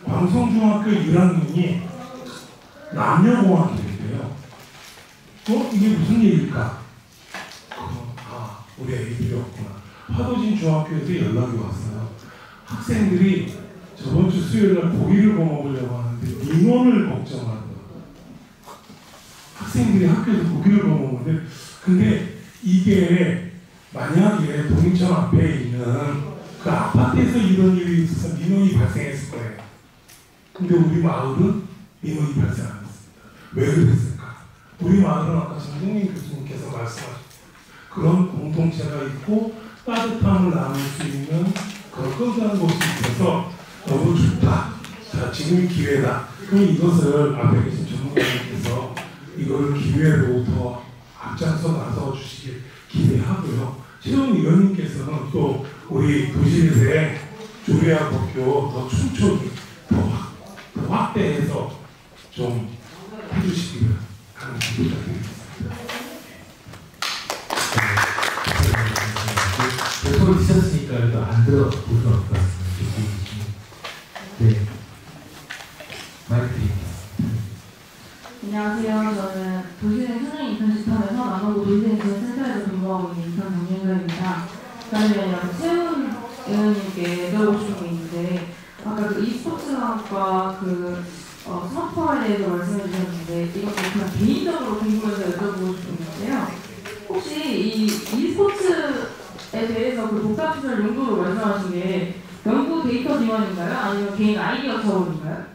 광성중학교 1학년이 남녀공학이래요. 이게 무슨 일일까? 우리 애기들이었구나. 화도진 중학교에서 연락이 왔어요. 학생들이 저번 주 수요일날 고기를 구워 먹으려고 하는데 민원을 걱정하더라고요. 학생들이 학교에서 고기를 구워 먹는데 근데 이게 만약에 동인천 앞에 있는 그 아파트에서 이런 일이 있어서 민원이 발생했을 거예요. 근데 우리 마을은 민원이 발생 안 했습니다. 왜 그랬을까? 우리 마을은 아까 장동민 교수님께서 말씀하신 그런 공동체가 있고 따뜻함을 나눌 수 있는 그런 끈끈한 곳이 있어서 너무 좋다. 자, 지금이 기회다. 그럼 이것을 앞에 계신 전문가님께서 이걸 기회로 더 앞장서 나서 주시길 기대하고요. 최영 의원님께서는 또 우리 도시재생 조례와 법규 더 촘촘히 더 확대해서 좀 해주시기를 하는 부탁드리겠습니다. 소리 드셨으니까 그래도 안 들어볼 수 없을 것 같습니다. 네. 마이크 드립니다. 안녕하세요. 저는 도시재생 현장 인턴십하면서 남원구 도시재생 지원센터에서 근무하고 있는 인턴 정윤서입니다. 저는 최훈 의원님께 여쭤보고 싶은 게 있는데 아까 그 e스포츠학과 스마트팜에 대해서 말씀해 주셨는데 이것도 그냥 개인적으로 궁금해서 여쭤보고 싶은 건데요. 혹시 이 e스포츠에 대해서 그 복합시설 용도로 말씀하신 게 연구 데이터 기반인가요? 아니면 개인 아이디어 처럼인가요?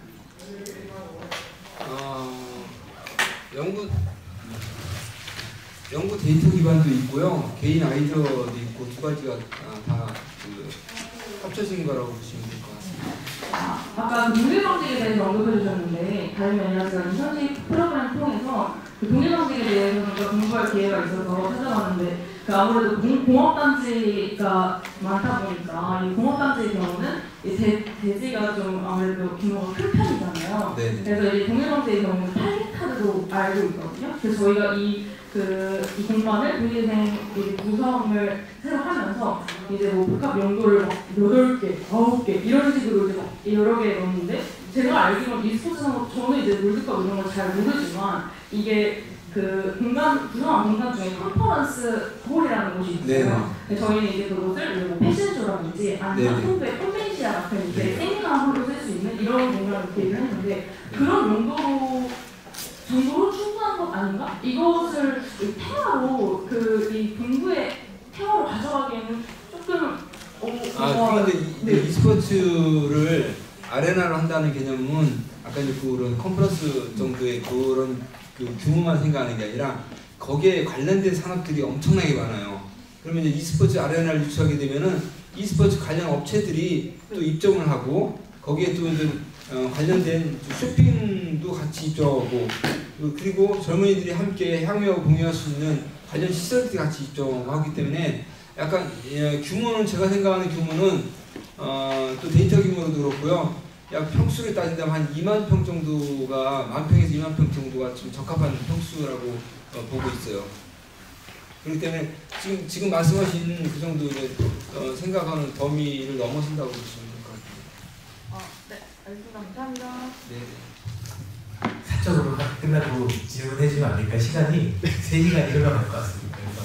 연구 데이터 기반도 있고요, 개인 아이디어도 있고 두 가지가 다 합쳐진 거라고 보시면 될 것 같습니다. 아까 동일방식에 대해서 언급해 주셨는데 다름이 아니라 제가 인턴십 프로그램 통해서 동일방식에 대해서 제가 공부할 기회가 있어서 찾아봤는데 아무래도 공업단지가 많다 보니까 이 공업단지의 경우는 대지가 좀 아무래도 규모가 큰 편이잖아요. 네네. 그래서 이 동일방식의 경우는 8헥타르로 알고 있거든요. 그래서 저희가 이 공간을 도시재생 구성을 새로 하면서 이제 뭐 복합 용도를 막 8개, 9개 이런 식으로 이제 막 여러 개 넣었는데 제가 알기로는 e스포츠는 저는 이제 롤드컵 이런 걸 잘 모르지만 이게 그 구성한 공간 중에 컨퍼런스 홀이라는 곳이 있어요. 근데 저희는 이제 그곳을 뭐 패션쇼라든지 아니면 한국의 컨벤시아 같은 이제 세미나 홀로 쓸 수 있는 이런 공간을 계획을 했는데 그런 용도로 정도로 충분한 것 아닌가? 이것을 테마로 이 동부의 테마로 가져가기에는 조금 근데 e스포츠를 아레나로 한다는 개념은 아까 이제 그런 컨퍼런스 정도의 그런 규모만 생각하는 게 아니라 거기에 관련된 산업들이 엄청나게 많아요. 그러면 이제 e스포츠 아레나를 유치하게 되면은 e스포츠 관련 업체들이 또 입점을 하고 거기에 또 이제 관련된 쇼핑도 같이 입점하고 그리고 젊은이들이 함께 향유하고 공유할 수 있는 관련 시설들이 같이 입점하고 하기 때문에 약간 규모는 제가 생각하는 규모는 또 데이터 규모도 그렇고요. 약 평수를 따진다면 한 2만 평 정도가 10,000평에서 2만 평 정도가 좀 적합한 평수라고 보고 있어요. 그렇기 때문에 지금 말씀하신 그 정도 이제 생각하는 범위를 넘어선다고 보시면 될 것 같아요. 네, 알겠습니다. 감사합니다. 네. 사적으로 끝나고 질문해주면 안 될까? 시간이 3시간이 흘러갈 것 같습니다. 그래서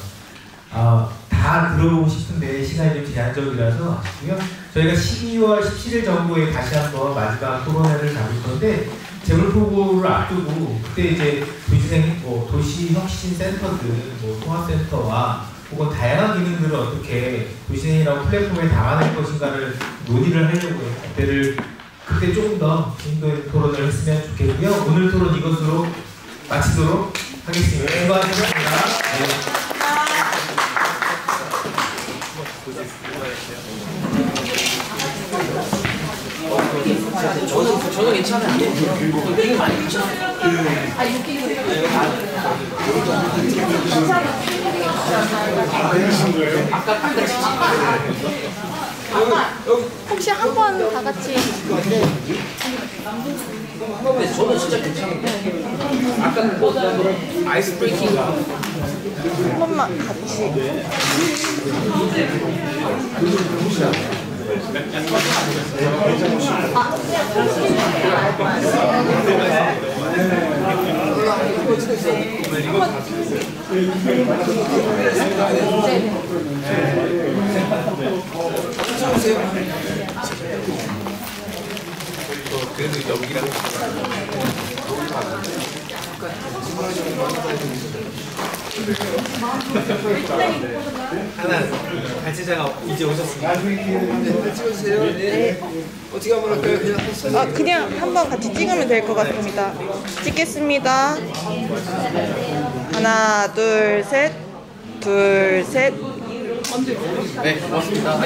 다 들어보고 싶은데 시간이 좀 제한적이라서 아쉽고요. 저희가 12월 17일 정도에 다시 한번 마지막 토론회를 가질 건데 재물포고를 앞두고 그때 이제 도시혁신센터들, 통합센터와 혹은 다양한 기능들을 어떻게 도시생이라고 플랫폼에 담아낼 것인가를 논의를 하려고 해요. 그때 조금 더 심도 토론을 했으면 좋겠고요. 오늘 토론 이것으로 마치도록 하겠습니다. 수고하셨습니다. 네. 저는 괜찮아요. 되게 많이 괜찮아요. 혹시 한 번 다 같이 저는 진짜 괜찮은데 아까 아이스 브레이킹 한 번만 같이 그래도 여기랑 하나 발제자가 이제 오셨습니다. 찍어주세요. 네. 어떻게 한번 할까요? 그냥 한번 같이 찍으면 될 것 같습니다. 찍겠습니다. 하나, 둘, 셋. 둘, 셋. 네, 고맙습니다.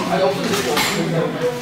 아니 없어도 되고